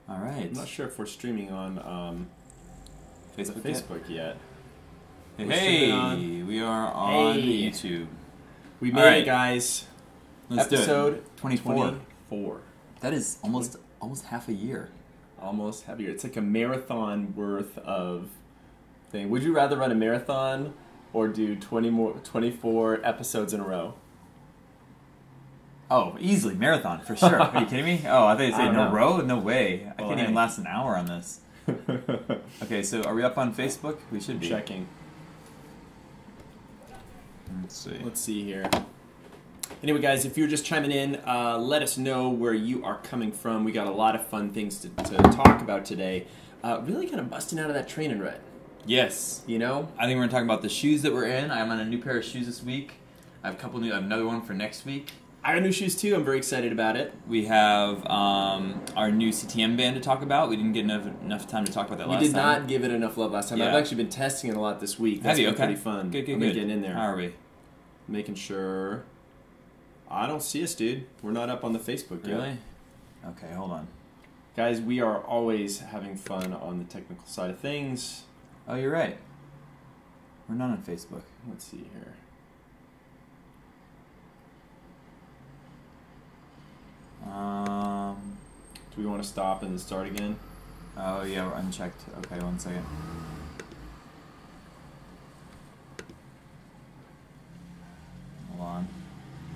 All right. I'm not sure if we're streaming on Facebook yet. Hey, we are on YouTube. We made it, guys. Let's Episode 24. 24. That is almost half a year. Almost half a year. It's like a marathon worth of thing. Would you rather run a marathon or do 24 episodes in a row? Oh, easily marathon for sure. Are you kidding me? Oh, I thought you'd say no row. No way. I can't even last an hour on this. Okay, so are we up on Facebook? We should be checking. Let's see. Let's see here. Anyway, guys, if you're just chiming in, let us know where you are coming from. We got a lot of fun things to talk about today. Really kind of busting out of that training rut. Yes. You know? I think we're going to talk about the shoes that we're in. I'm on a new pair of shoes this week. I have a couple new. I have another one for next week. I got new shoes too. I'm very excited about it. We have our new CTM band to talk about. We didn't get enough time to talk about that last time. We did not give it enough love last time. Yeah. I've actually been testing it a lot this week. That's been pretty fun. Good. Getting in there. How are we? Making sure. I don't see us, dude. We're not up on the Facebook yet. Really? Okay, hold on. Guys, we are always having fun on the technical side of things. Oh, you're right. We're not on Facebook. Let's see here. Do we want to stop and then start again? Oh, yeah, we're unchecked. Okay, 1 second. Hold on.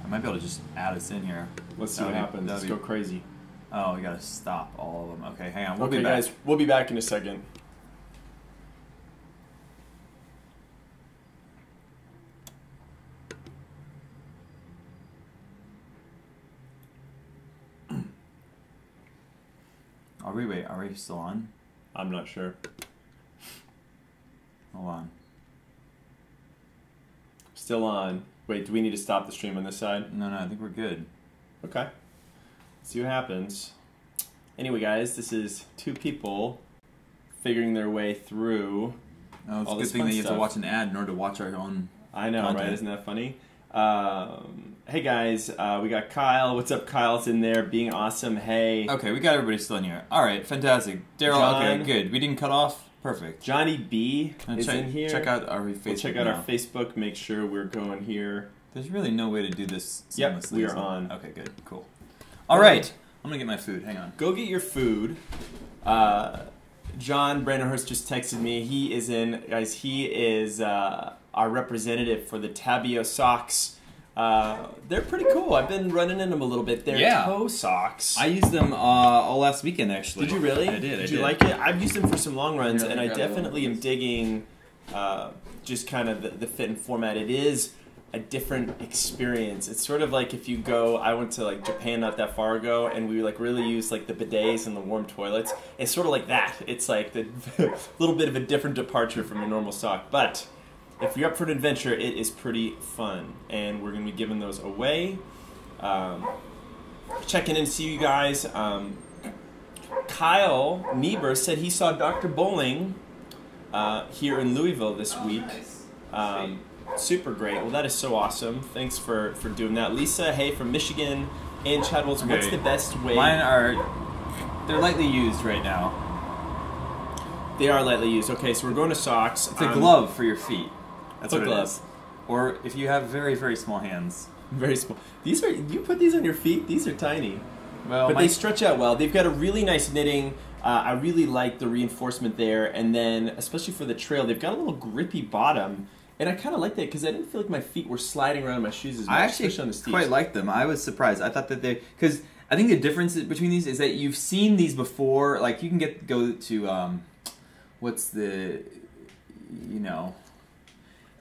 I might be able to just add us in here. Let's see what happens. Let's go crazy. Oh, we gotta stop all of them. Okay, hang on. We'll be back. Guys, we'll be back in a second. Are we still on? I'm not sure. Hold on. Still on. Wait, do we need to stop the stream on this side? No, I think we're good. Okay. Let's see what happens. Anyway, guys, this is two people figuring their way through. Oh, it's a good thing that you have to watch an ad in order to watch our own. I know, content. Right? Isn't that funny? Hey guys, we got Kyle. What's up, Kyle's in there being awesome. Hey. Okay, we got everybody still in here. All right, fantastic. Daryl, okay, good. We didn't cut off. Perfect. Johnny B is in here. Check out our Facebook. We'll check out our Facebook. Make sure we're going here. There's really no way to do this seamlessly. Yep, we are on. Okay, good, cool. All right, I'm gonna get my food. Hang on. Go get your food. John Brandenhurst just texted me. He is in, guys. He is our representative for the Tabby Socks. They're pretty cool. I've been running in them a little bit. They're toe socks. I used them all last weekend, actually. Did you really? I did. Did you like it? I've used them for some long runs, and I definitely am digging just kind of the fit and format. It is a different experience. It's sort of like if you go, I went to like Japan not that far ago, and we like really used like the bidets and the warm toilets. It's sort of like that. It's like the little bit of a different departure from a normal sock, but if you're up for an adventure, it is pretty fun, and we're going to be giving those away. Checking in to see you guys. Kyle Niebuhr said he saw Dr. Bowling here in Louisville this week. Super great. Well, that is so awesome. Thanks for doing that. Lisa, hey, from Michigan, and Chadwell's, what's the best way? They're lightly used right now. They are lightly used. Okay, so we're going to socks. It's a glove for your feet. That's what it glove. is. Or if you have very, very small hands. Very small. These are, you put these on your feet? These are tiny. Well, but they stretch out well. They've got a really nice knitting. I really like the reinforcement there. And then, especially for the trail, they've got a little grippy bottom. And I kind of like that because I didn't feel like my feet were sliding around my shoes as much. I actually on the quite liked them. I was surprised. I thought that because I think the difference between these is that you've seen these before. Like you can go to what's the,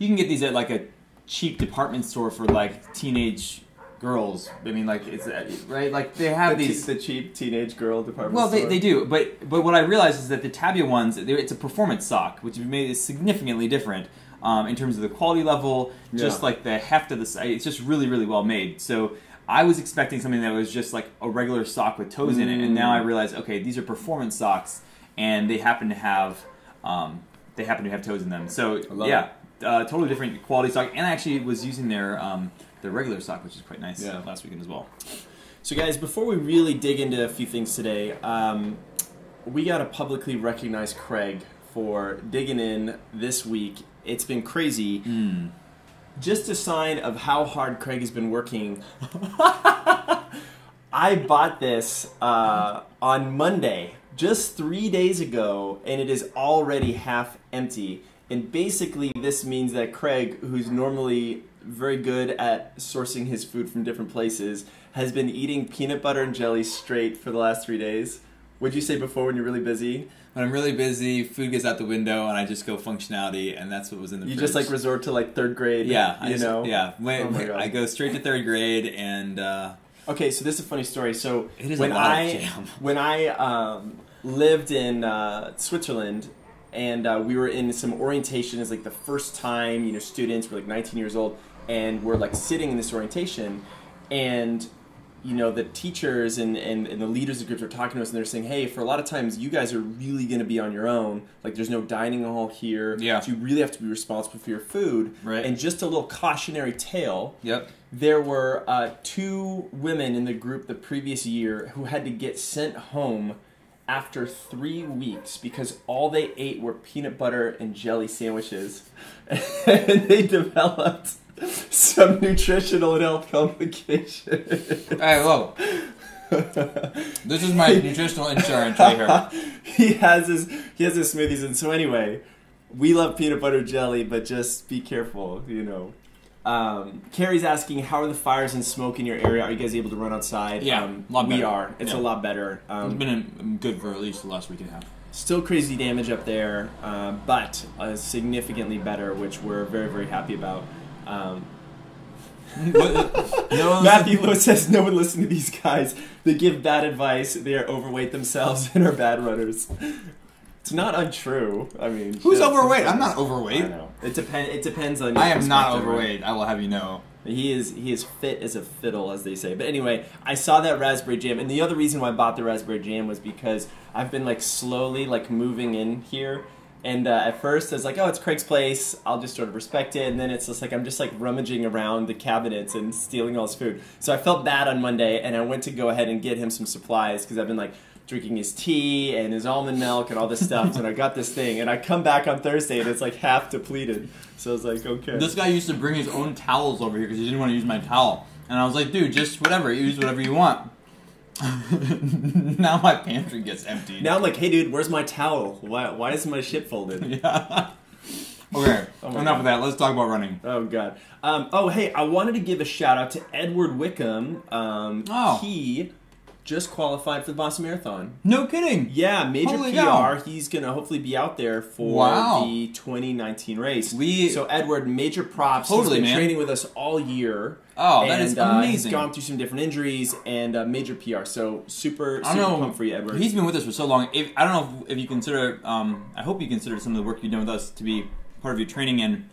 you can get these at like a cheap department store for like teenage girls. I mean, like it's right. Like they have the cheap teenage girl department store. Well, they do, but what I realized is that the Tabby ones, it's a performance sock, which made it significantly different. In terms of the quality level, just like the heft of the site, it's just really, really well made. So I was expecting something that was just like a regular sock with toes in it, and now I realize, okay, these are performance socks, and they happen to have toes in them. So totally different quality sock, and I actually was using their regular sock, which is quite nice last weekend as well. So guys, before we really dig into a few things today, we got to publicly recognize Craig for digging in this week. It's been crazy. Just a sign of how hard Craig has been working. I bought this on Monday, just 3 days ago, and it is already half empty. And basically this means that Craig, who's normally very good at sourcing his food from different places, has been eating peanut butter and jelly straight for the last 3 days. What'd you say before when you're really busy? When I'm really busy, food gets out the window, and I just go functionality, and that's what was in the fridge. You just like resort to like third grade. Yeah, Yeah. I go straight to third grade, and okay, so this is a funny story. So it is when I lived in Switzerland, and we were in some orientation as like the first time, students were like 19 years old, and we're like sitting in this orientation, and the teachers and the leaders of groups are talking to us, and they're saying, hey, for a lot of times you guys are really going to be on your own. Like there's no dining hall here. Yeah. So you really have to be responsible for your food. Right. And just a little cautionary tale. Yep. There were 2 women in the group the previous year who had to get sent home after 3 weeks because all they ate were peanut butter and jelly sandwiches. And they developed some nutritional and health complications. Hey, whoa. This is my nutritional insurance right here. He has his smoothies, and so anyway, we love peanut butter jelly, but just be careful, Carrie's asking, how are the fires and smoke in your area? Are you guys able to run outside? Yeah, a lot better. We are. It's a lot better. It's been good for at least the last week and a half. Still crazy damage up there, but significantly better, which we're very, very happy about. Matthew Lewis says, no one listens to these guys. They give bad advice. They are overweight themselves and are bad runners. It's not untrue. I mean, who's overweight? I'm not overweight. I know. It depends on your I am not perspective, overweight. right? I will have you know. He is fit as a fiddle, as they say. But anyway, I saw that raspberry jam, and the other reason why I bought the raspberry jam was because I've been like slowly like moving in here. And at first, I was like, oh, it's Craig's place. I'll just sort of respect it. And then it's just like, I'm just like rummaging around the cabinets and stealing all his food. So I felt bad on Monday, and I went to go ahead and get him some supplies because I've been like drinking his tea and his almond milk and all this stuff. And I got this thing. And I come back on Thursday, and it's like half depleted. So I was like, okay. This guy used to bring his own towels over here because he didn't want to use my towel. And I was like, dude, just whatever. Use whatever you want. Now my pantry gets empty. Now I'm like, hey dude, where's my towel? Why isn't my shit folded? Yeah. Okay, enough of that. Let's talk about running. Oh god. Hey, I wanted to give a shout out to Edward Wickham. He just qualified for the Boston Marathon. No kidding. Yeah, major Holy PR. cow. He's gonna hopefully be out there for the 2019 race. So Edward, major props. Totally, he's been man. training with us all year. Oh, that is amazing. He's gone through some different injuries and major PR. So super pumped for you, Edward. He's been with us for so long. I don't know if you consider. I hope you consider some of the work you've done with us to be part of your training,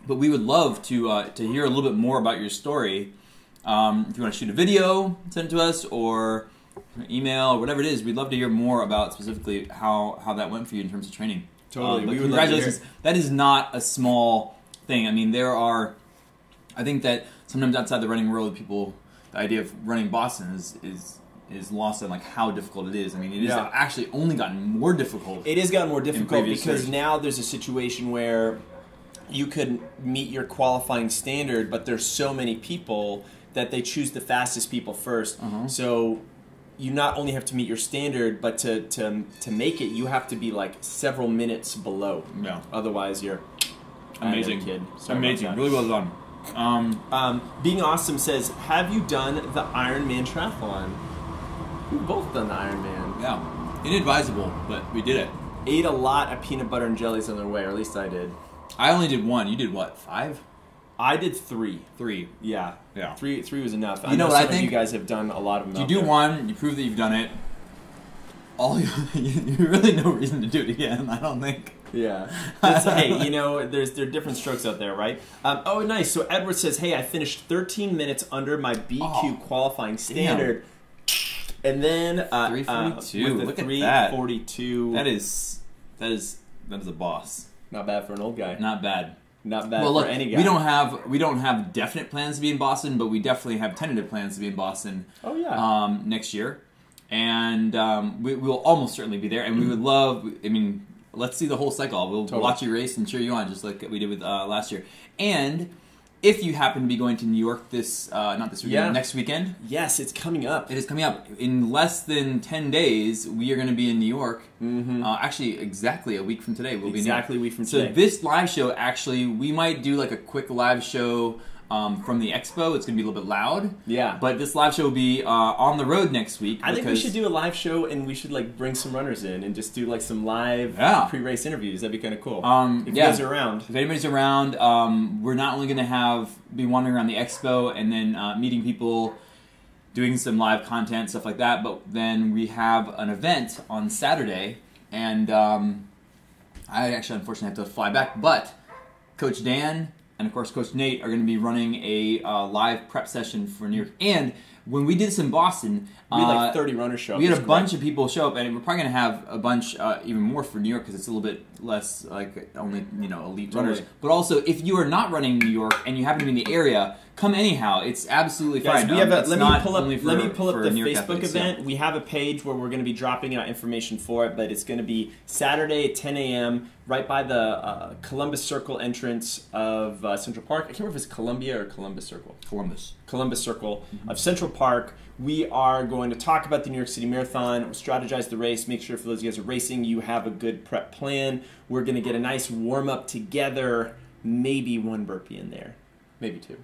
but we would love to hear a little bit more about your story. If you want to shoot a video, send it to us, or email, or whatever it is, we'd love to hear more about specifically how that went for you in terms of training. Totally. But congratulations. That is not a small thing. I mean, I think that sometimes outside the running world, the idea of running Boston is lost on like how difficult it is. I mean, it has actually only gotten more difficult. It has gotten more difficult because years. Now there's a situation where you could meet your qualifying standard, but there's so many people that they choose the fastest people first. So you not only have to meet your standard, but to make it, you have to be like several minutes below. Yeah. Otherwise, you're amazing, kid. Amazing, really well done. Being Awesome says, have you done the Ironman triathlon? We've both done the Ironman. Yeah. Inadvisable, but we did it. Ate a lot of peanut butter and jellies on their way, or at least I did. I only did one. You did what, 5? I did 3. 3. Yeah. Yeah. 3 was enough. You know what I think? You guys have done a lot of them. You do one, you prove that you've done it. You really no reason to do it again, I don't think. Yeah. Hey, there are different strokes out there, right? Nice. So Edward says, hey, I finished 13 minutes under my BQ qualifying standard. Damn. And then 342. With Look 342. That is a boss. Not bad for an old guy. Not bad. Not bad for any guy. We don't have definite plans to be in Boston, but we definitely have tentative plans to be in Boston. Oh yeah. Next year. and we will almost certainly be there. And we would love. I mean, let's see the whole cycle. We'll watch you race and cheer you on, just like we did with last year. And if you happen to be going to New York not this weekend, next weekend. Yes, it's coming up. It is coming up. In less than 10 days, we are going to be in New York. Actually, exactly a week from today, we'll be in New York. Exactly a week from today. So this live show, actually, we might do like a quick live show from the expo. It's going to be a little bit loud. Yeah. But this live show will be on the road next week. I think we should do a live show, and we should like bring some runners in and just do like some live pre-race interviews. That'd be kind of cool. If you guys are around. If anybody's around, we're not only going to be wandering around the expo and then meeting people, doing some live content, stuff like that, but then we have an event on Saturday, and I actually unfortunately have to fly back, but Coach Dan and of course Coach Nate are going to be running a live prep session for New York. And when we did this in Boston, we had like 30 runners show up. We had a bunch of people show up, and we're probably going to have a bunch even more for New York because it's a little bit less like only elite runners. But also, if you are not running New York and you happen to be in the area, come anyhow. It's absolutely fine. We have let me pull up the Facebook athletes, event. We have a page where we're going to be dropping out information for it, but it's going to be Saturday at 10 a.m. right by the Columbus Circle entrance of Central Park. I can't remember if it's Columbia or Columbus Circle. Columbus Circle of Central Park. We are going to talk about the New York City Marathon, strategize the race, make sure for those of you guys who are racing, you have a good prep plan. We're going to get a nice warm-up together, maybe one burpee in there, maybe two.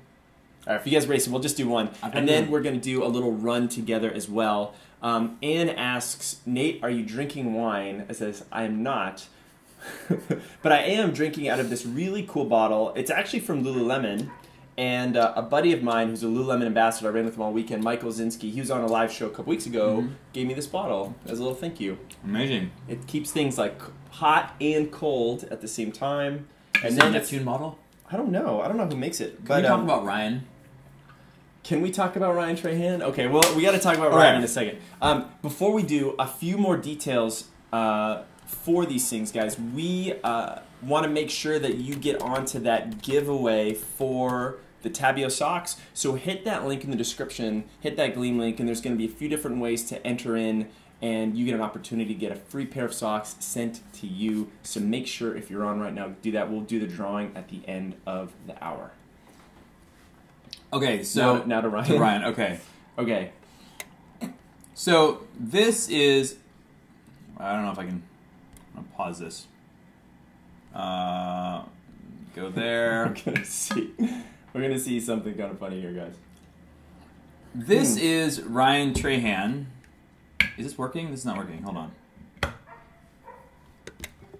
All right, if you guys are racing, we'll just do one. And then we're going to do a little run together as well. Anne asks, Nate, are you drinking wine? I says, I am not. But I am drinking out of this really cool bottle. It's actually from Lululemon. And a buddy of mine who's a Lululemon ambassador, I ran with him all weekend, Michael Zinski, he was on a live show a couple weeks ago, gave me this bottle as a little thank you. Amazing. It keeps things like hot and cold at the same time. And then a Neptune bottle? I don't know. I don't know who makes it. Can we talk about Ryan? Can we talk about Ryan Trahan? Okay, well, we got to talk about Ryan in a second. Before we do, a few more details for these things, guys. We want to make sure that you get onto that giveaway for the Tabby Socks. So hit that link in the description, hit that Gleam link, and there's going to be a few different ways to enter in, and you get an opportunity to get a free pair of socks sent to you. So make sure if you're on right now, do that. We'll do the drawing at the end of the hour. Okay, so now to Ryan. To Ryan, okay. Okay. So this is, I don't know if I can, I'm going to pause this. Go there. We're gonna see something kind of funny here, guys. This is Ryan Trahan. Is this working? This is not working. Hold on.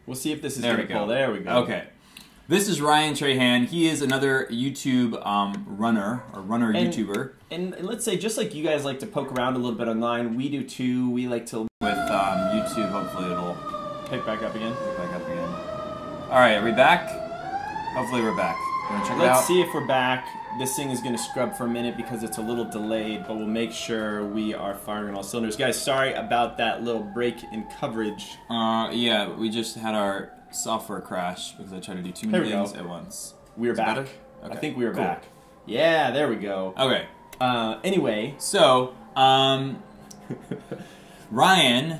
We'll see if this is gonna pull. There we go. Okay. This is Ryan Trahan. He is another YouTube runner YouTuber. And let's say, just like you guys like to poke around a little bit online, we do too. We like to with YouTube. Hopefully it'll pick back up again. All right, are we back? Hopefully we're back. Let's see if we're back. This thing is going to scrub for a minute because it's a little delayed, but we'll make sure we are firing on all cylinders. Guys, sorry about that little break in coverage. Yeah, we just had our software crash because I tried to do too many things at once. We're back. Okay. I think we were back. Yeah, there we go. Okay. Anyway. So, Ryan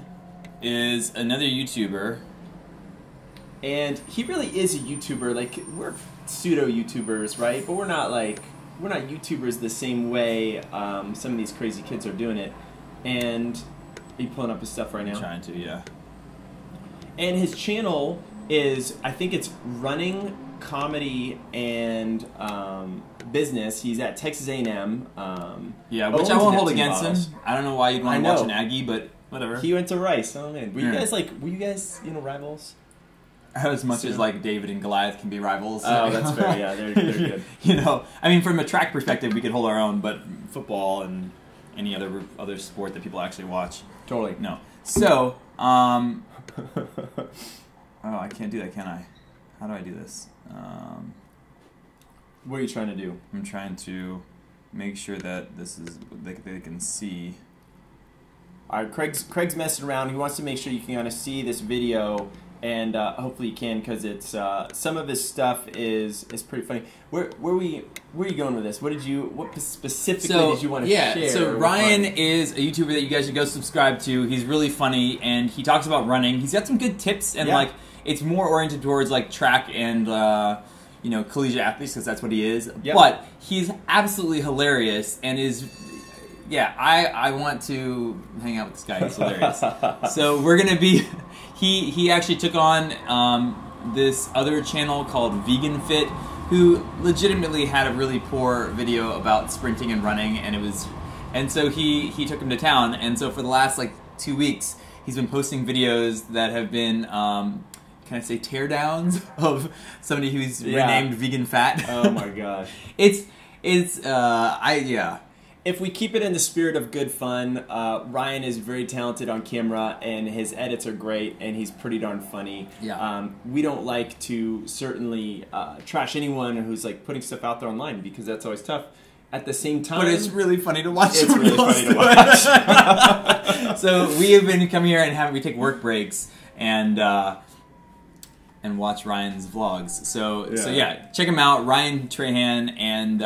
is another YouTuber. And he really is a YouTuber. Like, we're pseudo-YouTubers, right? But we're not YouTubers the same way some of these crazy kids are doing it. And are you pulling up his stuff right now? I'm trying to, yeah. And his channel is, I think it's running, comedy, and business. He's at Texas A&M. Yeah, which I won't hold against him. I don't know why you'd want to watch an Aggie, but whatever. He went to Rice. Oh man, were you guys rivals? As much as like David and Goliath can be rivals. Oh, that's fair. Yeah, they're good. I mean, from a track perspective, we could hold our own, but football and any other sport that people actually watch, totally no. So, oh, I can't do that, can I? How do I do this? What are you trying to do? I'm trying to make sure that this is they can see. All right, Craig's messing around. He wants to make sure you can kind of see this video. and hopefully you can, because it's some of his stuff is pretty funny. Where are you going with this? What specifically did you want to share? So Ryan is a YouTuber that you guys should go subscribe to. He's really funny, and he talks about running. He's got some good tips, and like it's more oriented towards like track and you know, collegiate athletes, because that's what he is. Yep. But he's absolutely hilarious, and is I want to hang out with this guy. He's hilarious. So we're gonna be. He actually took on this other channel called Vegan Fit, who legitimately had a really poor video about sprinting and running, and so he took him to town, and so for the last like 2 weeks he's been posting videos that have been can I say teardowns of somebody who's renamed Vegan Fat. Oh my gosh. If we keep it in the spirit of good fun, Ryan is very talented on camera, and his edits are great, and he's pretty darn funny. Yeah. We don't like to certainly trash anyone who's like putting stuff out there online, because that's always tough. At the same time, but it's really funny to watch. It's really funny to watch. So we have been coming here and we take work breaks and watch Ryan's vlogs. So check him out, Ryan Trahan, and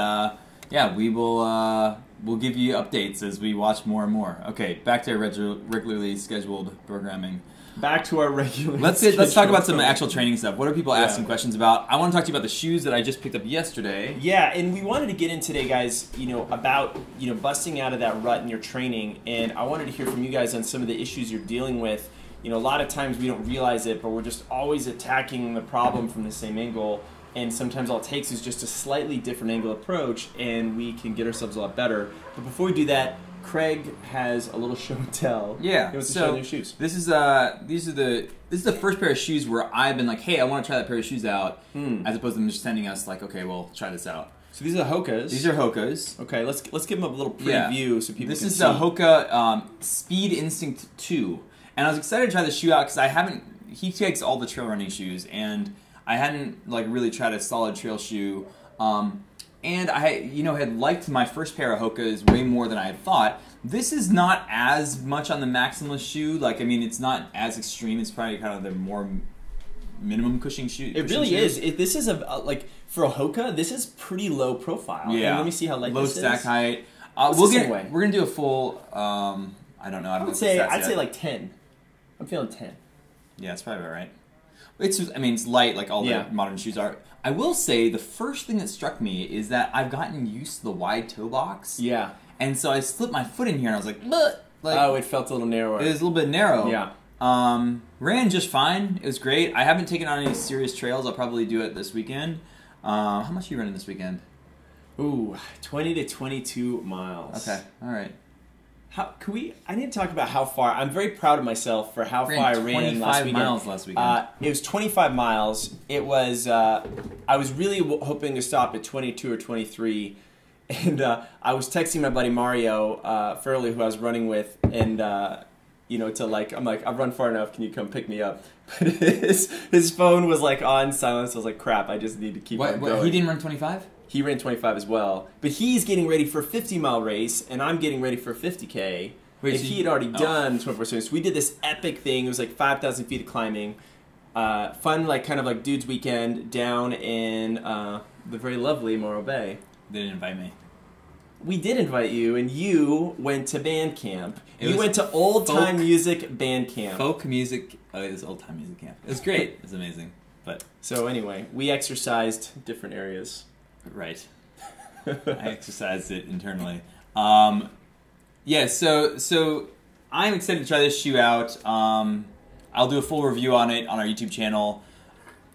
we will. We'll give you updates as we watch more and more. Okay, back to our regularly scheduled programming. Back to our regular. Let's talk about some actual training stuff. What are people asking questions about? I want to talk to you about the shoes that I just picked up yesterday. Yeah, and we wanted to get in today, guys. About busting out of that rut in your training, and I wanted to hear from you guys on some of the issues you're dealing with. A lot of times we don't realize it, but we're just always attacking the problem from the same angle. And sometimes all it takes is just a slightly different angle approach, and we can get ourselves a lot better. But before we do that, Craig has a little show and tell. Yeah. He wants to show new shoes. This is the first pair of shoes where I've been like, hey, I want to try that pair of shoes out, as opposed to them just sending us like, okay, well, try this out. So these are the Hokas. These are Hokas. Okay, let's give them a little preview so people can see. This is the Hoka Speed Instinct 2, and I was excited to try the shoe out because he takes all the trail running shoes, and I hadn't like really tried a solid trail shoe, and I had liked my first pair of Hokas way more than I had thought. This is not as much on the maximalist shoe. Like, I mean, it's not as extreme. It's probably kind of the more minimum cushioning shoe. It really is. This is like for a Hoka, this is pretty low profile. Yeah. And let me see how light low this is. Low stack height. We're gonna do a full. I don't know. I'd say like 10. I'm feeling 10. Yeah, it's probably about right. It's light like all the modern shoes are. I will say the first thing that struck me is that I've gotten used to the wide toe box. Yeah. And so I slipped my foot in here and I was like, bleh! Oh, it felt a little narrower. It was a little bit narrow. Yeah. Ran just fine. It was great. I haven't taken on any serious trails. I'll probably do it this weekend. How much are you running this weekend? Ooh, 20 to 22 miles. Okay. All right. I need to talk about how far. I'm very proud of myself for how far I ran last weekend. 25 miles last weekend. It was 25 miles. It was. I was really hoping to stop at 22 or 23, and I was texting my buddy Mario Furley, who I was running with, and I'm like, I've run far enough. Can you come pick me up? But his phone was like on silence. I was like, crap. I just need to keep on going. He didn't run 25? He ran 25 as well, but he's getting ready for a 50-mile race, and I'm getting ready for a 50K. He had already done 24 seconds. So we did this epic thing. It was like 5,000 feet of climbing. Fun, kind of dude's weekend down in the very lovely Morro Bay. They didn't invite me. We did invite you, and you went to band camp. You went to old-time music band camp. Folk music. Oh, it was old-time music camp. It was great. It was amazing. So anyway, we exercised different areas. Right. I exercised it internally. So I'm excited to try this shoe out. I'll do a full review on it on our YouTube channel.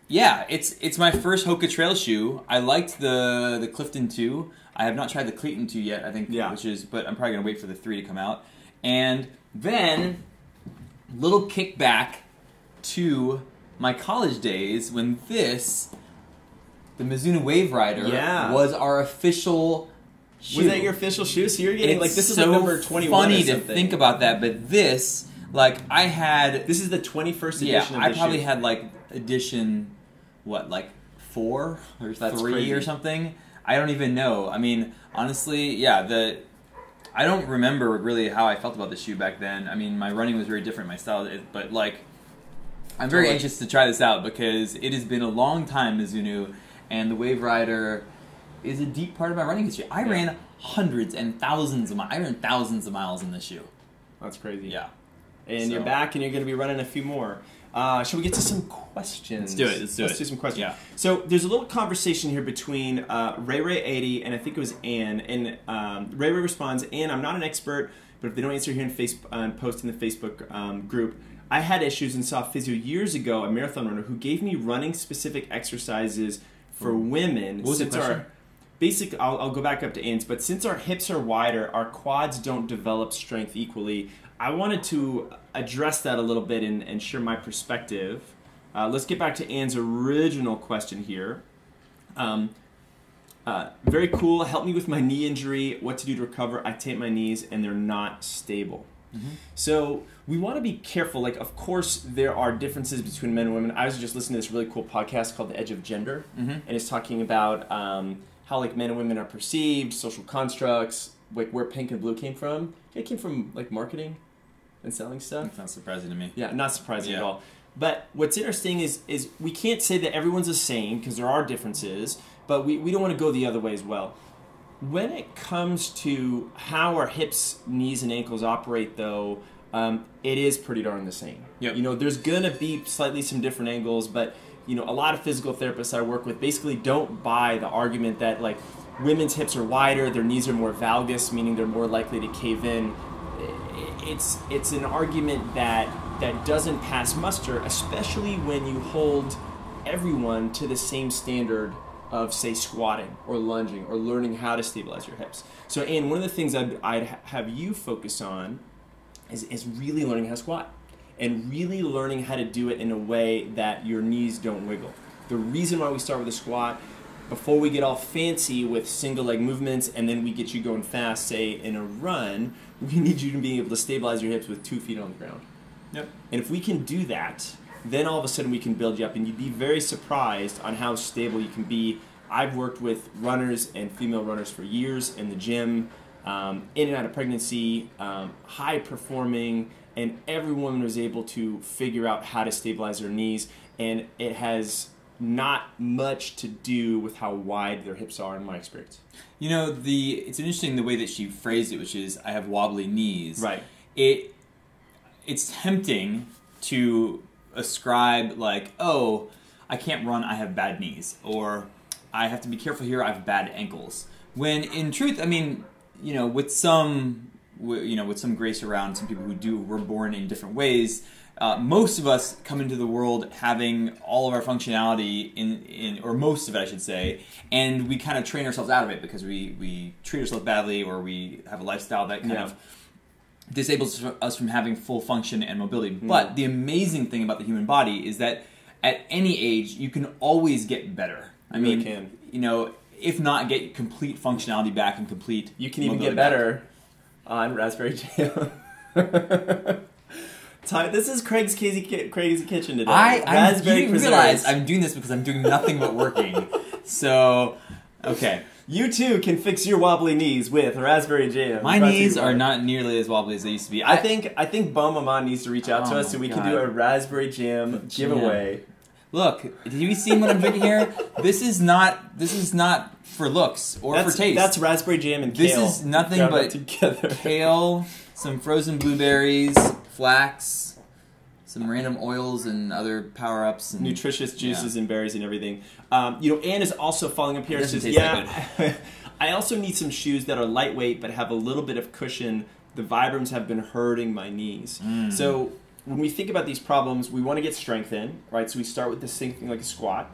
Yeah, it's my first Hoka trail shoe. I liked the Clifton 2. I have not tried the Cleaton 2 yet, I think, but I'm probably going to wait for the 3 to come out. And then, little kickback to my college days when the Mizuno Waverider was our official shoe. Was that your official shoe? So you're getting, this is so number 21 funny or something. To think about that, but this, I had... This is the 21st edition of the I probably had, edition, 4 or 3 or something? I don't even know. I mean, honestly, I don't remember really how I felt about the shoe back then. I mean, my running was very different, my style, but I'm very anxious to try this out because it has been a long time, Mizuno, and the Waverider is a deep part of my running history. I ran hundreds and thousands of miles. I ran thousands of miles in this shoe. That's crazy. Yeah. And you're back, and you're going to be running a few more. Shall we get to some questions? Let's do some questions. Yeah. So there's a little conversation here between Ray80 and I think it was Ann. And Ray responds, Ann, I'm not an expert, but if they don't answer here in post in the Facebook group, I had issues and saw a physio years ago, a marathon runner, who gave me running-specific exercises for women. What was the question? I'll go back up to Ann's, but since our hips are wider, our quads don't develop strength equally. I wanted to address that a little bit and share my perspective. Let's get back to Ann's original question here. Very cool. Help me with my knee injury. What to do to recover? I tape my knees and they're not stable. Mm-hmm. So we want to be careful. Like, of course, there are differences between men and women. I was just listening to this really cool podcast called The Edge of Gender, and it's talking about how like men and women are perceived, social constructs, like where pink and blue came from. It came from like marketing and selling stuff. That's not surprising to me. Yeah, not surprising at all. But what's interesting is we can't say that everyone's the same because there are differences, but we don't want to go the other way as well. When it comes to how our hips, knees, and ankles operate, though, it is pretty darn the same. Yep. You know, there's going to be slightly some different angles, but, you know, a lot of physical therapists I work with basically don't buy the argument that, like, women's hips are wider, their knees are more valgus, meaning they're more likely to cave in. It's an argument that doesn't pass muster, especially when you hold everyone to the same standard of, say, squatting or lunging or learning how to stabilize your hips. So, Ann, one of the things I'd have you focus on is really learning how to squat and really learning how to do it in a way that your knees don't wiggle. The reason why we start with a squat, before we get all fancy with single leg movements and then we get you going fast, say, in a run, we need you to be able to stabilize your hips with 2 feet on the ground. Yep. And if we can do that, then all of a sudden we can build you up, and you'd be very surprised on how stable you can be. I've worked with runners and female runners for years in the gym, in and out of pregnancy, high performing, and every woman was able to figure out how to stabilize their knees, and it has not much to do with how wide their hips are in my experience. You know, it's interesting the way that she phrased it, which is, I have wobbly knees. Right. It's tempting to ascribe, like, oh, I can't run, I have bad knees, or I have to be careful here, I have bad ankles. When in truth, I mean, you know, with some grace around, some people who were born in different ways, most of us come into the world having all of our functionality or most of it, I should say, and we kind of train ourselves out of it because we treat ourselves badly, or we have a lifestyle that kind of disables us from having full function and mobility. But the amazing thing about the human body is that at any age, you can always get better. I mean, you know, if not get complete functionality back and complete You can even get better on Raspberry Jam. This is Craig's Crazy Kitchen today. You realize I'm doing this because I'm doing nothing but working. So, okay. You too can fix your wobbly knees with Raspberry Jam. My knees are not nearly as wobbly as they used to be. I think Bum Mama needs to reach out to us so we can do a Raspberry Jam giveaway. Look, have you seen what I'm drinking here? This is not for looks or for taste. That's raspberry jam and kale. This is nothing but kale, some frozen blueberries, flax, some random oils and other power-ups. And nutritious juices and berries and everything. You know, Ann is also following up here. It doesn't taste that good. I also need some shoes that are lightweight but have a little bit of cushion. The Vibrams have been hurting my knees. So when we think about these problems, we want to get strength in, right? So we start with this thing like a squat.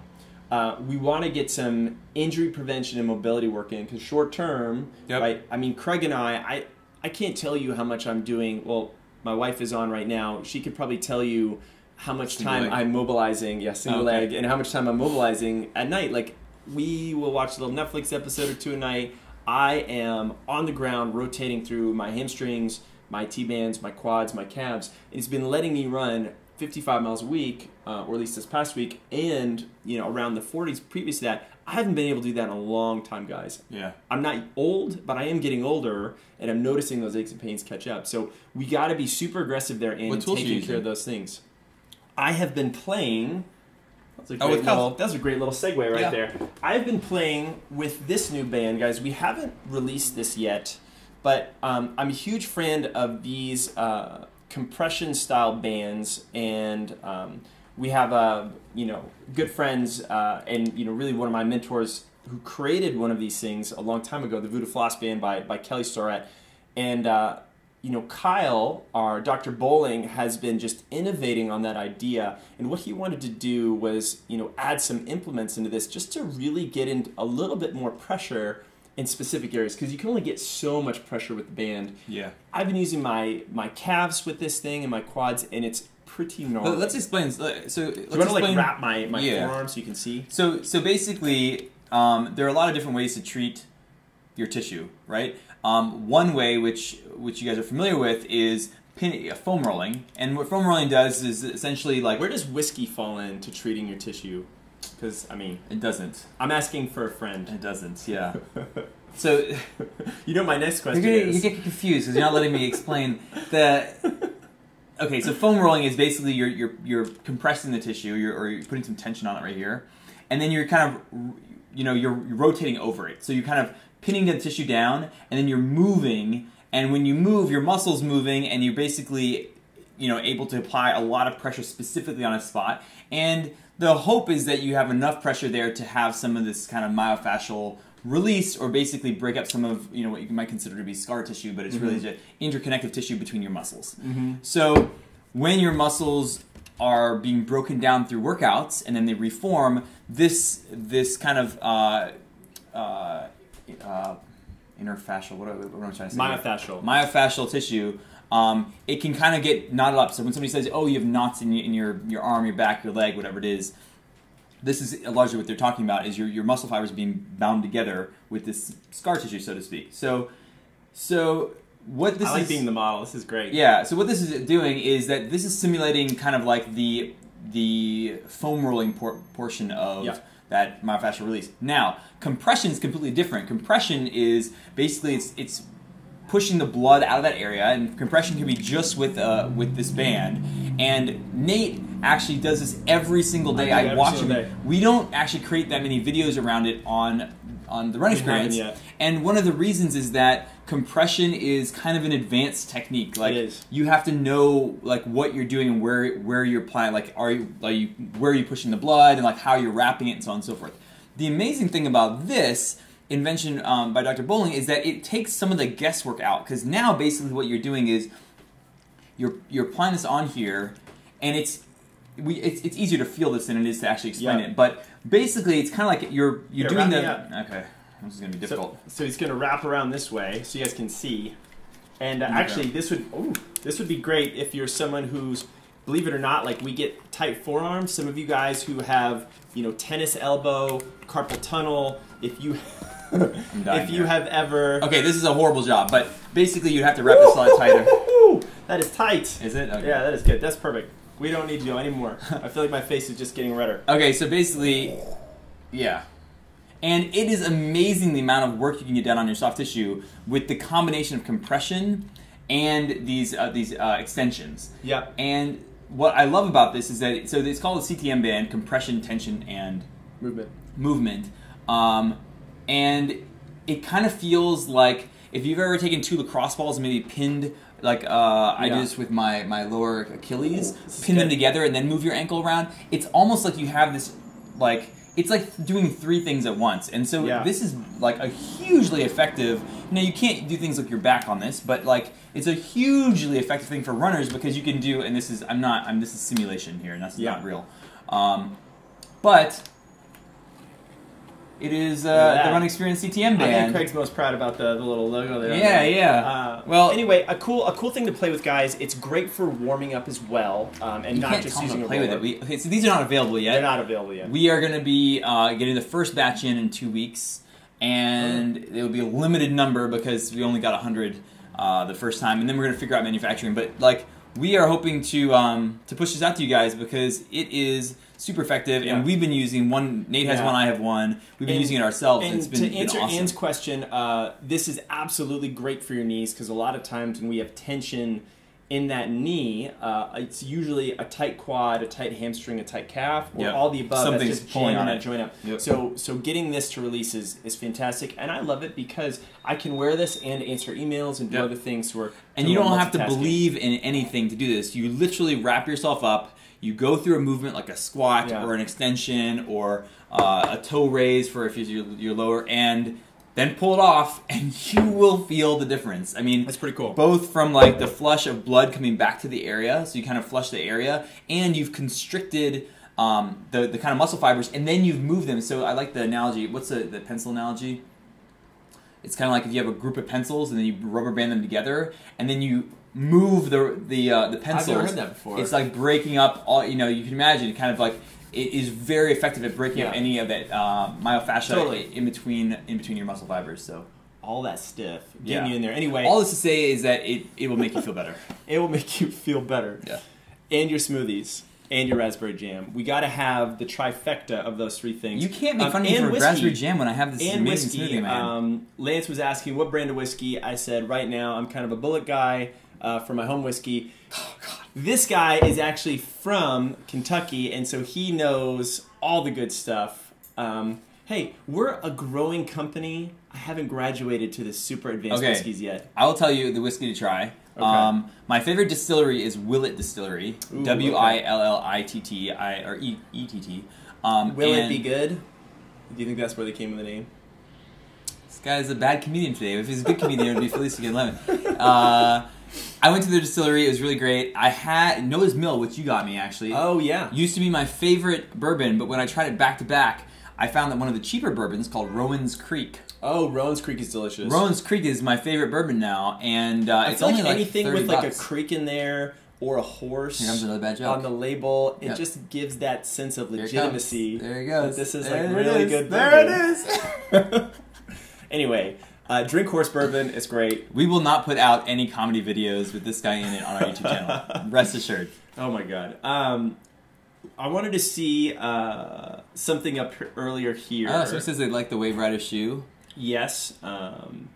We want to get some injury prevention and mobility work in, because short term, right? I mean, Craig and I can't tell you how much I'm doing. Well, my wife is on right now. She could probably tell you how much time I'm mobilizing. Yeah, single leg, and how much time I'm mobilizing at night. Like, we will watch a little Netflix episode or two a night. I am on the ground rotating through my hamstrings, my T-bands, my quads, my calves. It's been letting me run 55 miles a week, or at least this past week, and around the 40s previous to that. I haven't been able to do that in a long time, guys. Yeah. I'm not old, but I am getting older, and I'm noticing those aches and pains catch up. So we got to be super aggressive there in taking care of those things. I have been playing. That was a great little segue right there. I've been playing with this new band, guys. We haven't released this yet, but I'm a huge fan of these compression style bands, and we have good friends and really one of my mentors who created one of these things a long time ago, the Voodoo Floss band by Kelly Storette, and Kyle, our Dr. Bowling, has been just innovating on that idea, and what he wanted to do was add some implements into this just to really get in a little bit more pressure in specific areas, because you can only get so much pressure with the band. Yeah. I've been using my calves with this thing and my quads, and it's pretty gnarly. Let's explain. So do you want to wrap my forearm so you can see? So basically, there are a lot of different ways to treat your tissue, right? One way, which you guys are familiar with, is foam rolling. And what foam rolling does is essentially like... Where does whiskey fall into treating your tissue? Because, I mean... It doesn't. I'm asking for a friend. It doesn't, yeah. So... my next question is... You get confused because you're not letting me explain the... Okay, so foam rolling is basically you're compressing the tissue, or you're putting some tension on it right here. And then you're kind of... you're rotating over it. So you're kind of pinning the tissue down, and then you're moving, and when you move, your muscle's moving, and you're basically, able to apply a lot of pressure specifically on a spot. And the hope is that you have enough pressure there to have some of this kind of myofascial release, or basically break up some of, what you might consider to be scar tissue, but it's really just interconnective tissue between your muscles. So when your muscles are being broken down through workouts, and then they reform, this kind of interfascial, what am I trying to say? Myofascial tissue, it can kind of get knotted up. So when somebody says, oh, you have knots in your arm, your back, your leg, whatever it is, this is largely what they're talking about, is your muscle fibers being bound together with this scar tissue, so to speak. So what this I like being the model. This is great. Yeah, so what this is doing is that this is simulating kind of like the foam rolling portion of that myofascial release. Now, compression is completely different. Compression is basically it's pushing the blood out of that area, and compression can be just with this band. And Nate actually does this every single day. I watch him. We don't actually create that many videos around it on the Run Experience. And one of the reasons is that compression is kind of an advanced technique. Like, it is. You have to know like what you're doing and where you're applying. Like, where are you pushing the blood, and like how you're wrapping it, and so on and so forth. The amazing thing about this invention by Dr. Bowling is that it takes some of the guesswork out, because now basically what you're doing is you're applying this on here, and it's easier to feel this than it is to actually explain it. But basically, it's kind of like you're doing the... Okay, this is going to be difficult. So he's going to wrap around this way so you guys can see. And actually, this would be great if you're someone who's, believe it or not, like we get tight forearms. Some of you guys who have, tennis elbow, carpal tunnel, if you have ever... Okay, this is a horrible job, but basically you'd have to wrap this a lot tighter. That is tight. Is it? Okay. Yeah, that is good. That's perfect. We don't need to do any more. I feel like my face is just getting redder. Okay, so basically, yeah. And it is amazing the amount of work you can get done on your soft tissue with the combination of compression and these extensions. Yeah. And what I love about this is that it's called a CTM band, compression, tension, and movement. And it kind of feels like if you've ever taken two lacrosse balls and maybe pinned, like I do this with my lower Achilles, pin them together and then move your ankle around. It's almost like you have this, like, it's like doing three things at once. And so this is like a hugely effective, you can't do things like your back on this, but like it's a hugely effective thing for runners, because you can do, and this is, this is simulation here, and that's not real. But it is the Run Experience CTM band. I think Craig's most proud about the little logo there. Yeah. Well, anyway, a cool thing to play with, guys. It's great for warming up as well, and not just using a play with it. Okay, so these are not available yet. They're not available yet. We are going to be getting the first batch in 2 weeks, and it will be a limited number because we only got 100 the first time, and then we're going to figure out manufacturing. But like, we are hoping to push this out to you guys because it is super effective, and we've been using one. Nate has one, I have one. We've been using it ourselves. And it's been to answer awesome. Ann's question, this is absolutely great for your knees, because a lot of times when we have tension in that knee, it's usually a tight quad, a tight hamstring, a tight calf, or all the above. Something's that's just pulling jamming on that joint up. Yep. So getting this to release is fantastic, and I love it because I can wear this and answer emails and do other things. And you don't have to believe in anything to do this. You literally wrap yourself up. You go through a movement like a squat or an extension or a toe raise for if you're lower, and then pull it off, and you will feel the difference. I mean, that's pretty cool. Both from like the flush of blood coming back to the area, so you kind of flush the area, and you've constricted the kind of muscle fibers, and then you've moved them. So I like the analogy. What's the pencil analogy? It's kind of like if you have a group of pencils and then you rubber band them together, and then you move the pencils. I've never heard that before. It's like breaking up all. You know, you can imagine kind of like. It is very effective at breaking up any of that myofascia in between your muscle fibers. So all that stiff, getting you in there. Anyway, all this to say is that it will make you feel better. It will make you feel better. Yeah. And your smoothies and your raspberry jam. We got to have the trifecta of those three things. You can't make fun of me for raspberry jam when I have this amazing smoothie, man. Lance was asking what brand of whiskey. I said right now I'm kind of a Bullet guy for my home whiskey. Oh, God. This guy is actually from Kentucky, and so he knows all the good stuff. Hey, we're a growing company. I haven't graduated to the super advanced whiskeys yet. I will tell you the whiskey to try. Okay. My favorite distillery is Willett Distillery. Willitt or ETT. Will it be good? Do you think that's where they came with the name? This guy's a bad comedian today. If he's a good comedian, it would be Felicia Good Lemon. I went to their distillery. It was really great. I had Noah's Mill, which you got me, actually. Oh, yeah. Used to be my favorite bourbon, but when I tried it back to back, I found that one of the cheaper bourbons called Rowan's Creek. Oh, Rowan's Creek is delicious. Rowan's Creek is my favorite bourbon now, and it's feel only like anything $30 with like a creek in there or a horse Here comes another bad joke. on the label, it just gives that sense of legitimacy. There you go. This is like really good bourbon. There it is. Anyway. Drink horse bourbon. It's great. We will not put out any comedy videos with this guy in it on our YouTube channel. Rest assured. Oh my God. I wanted to see something up earlier here. Oh, so it says they like the Waverider shoe. Yes. And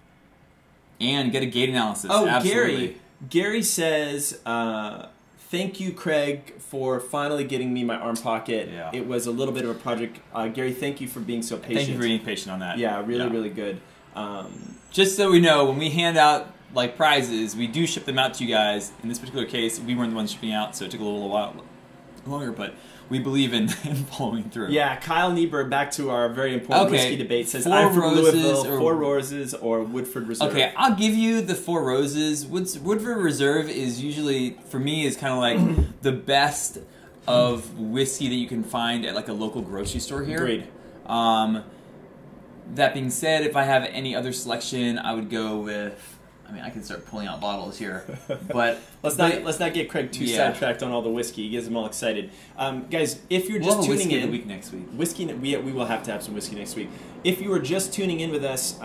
get a gait analysis. Oh, absolutely. Gary says, thank you, Craig, for finally getting me my arm pocket. Yeah. It was a little bit of a project. Gary, thank you for being so patient. Thank you for being patient on that. Yeah, really good. Just so we know, when we hand out like prizes, we do ship them out to you guys. In this particular case, we weren't the ones shipping out, so it took a little while longer, but we believe in following through. Yeah, Kyle Niebuhr, back to our very important whiskey debate, says I'm from Louisville, Four Roses or Woodford Reserve. Okay, I'll give you the Four Roses. Woodford Reserve is usually, for me, is kind of like the best of whiskey that you can find at like a local grocery store here. Agreed. That being said, if I have any other selection, I would go with. I mean, I can start pulling out bottles here, but let's not get Craig too sidetracked on all the whiskey. He gets them all excited, guys. If you're just tuning in, week next week. Whiskey, we will have to have some whiskey next week. If you are just tuning in with us,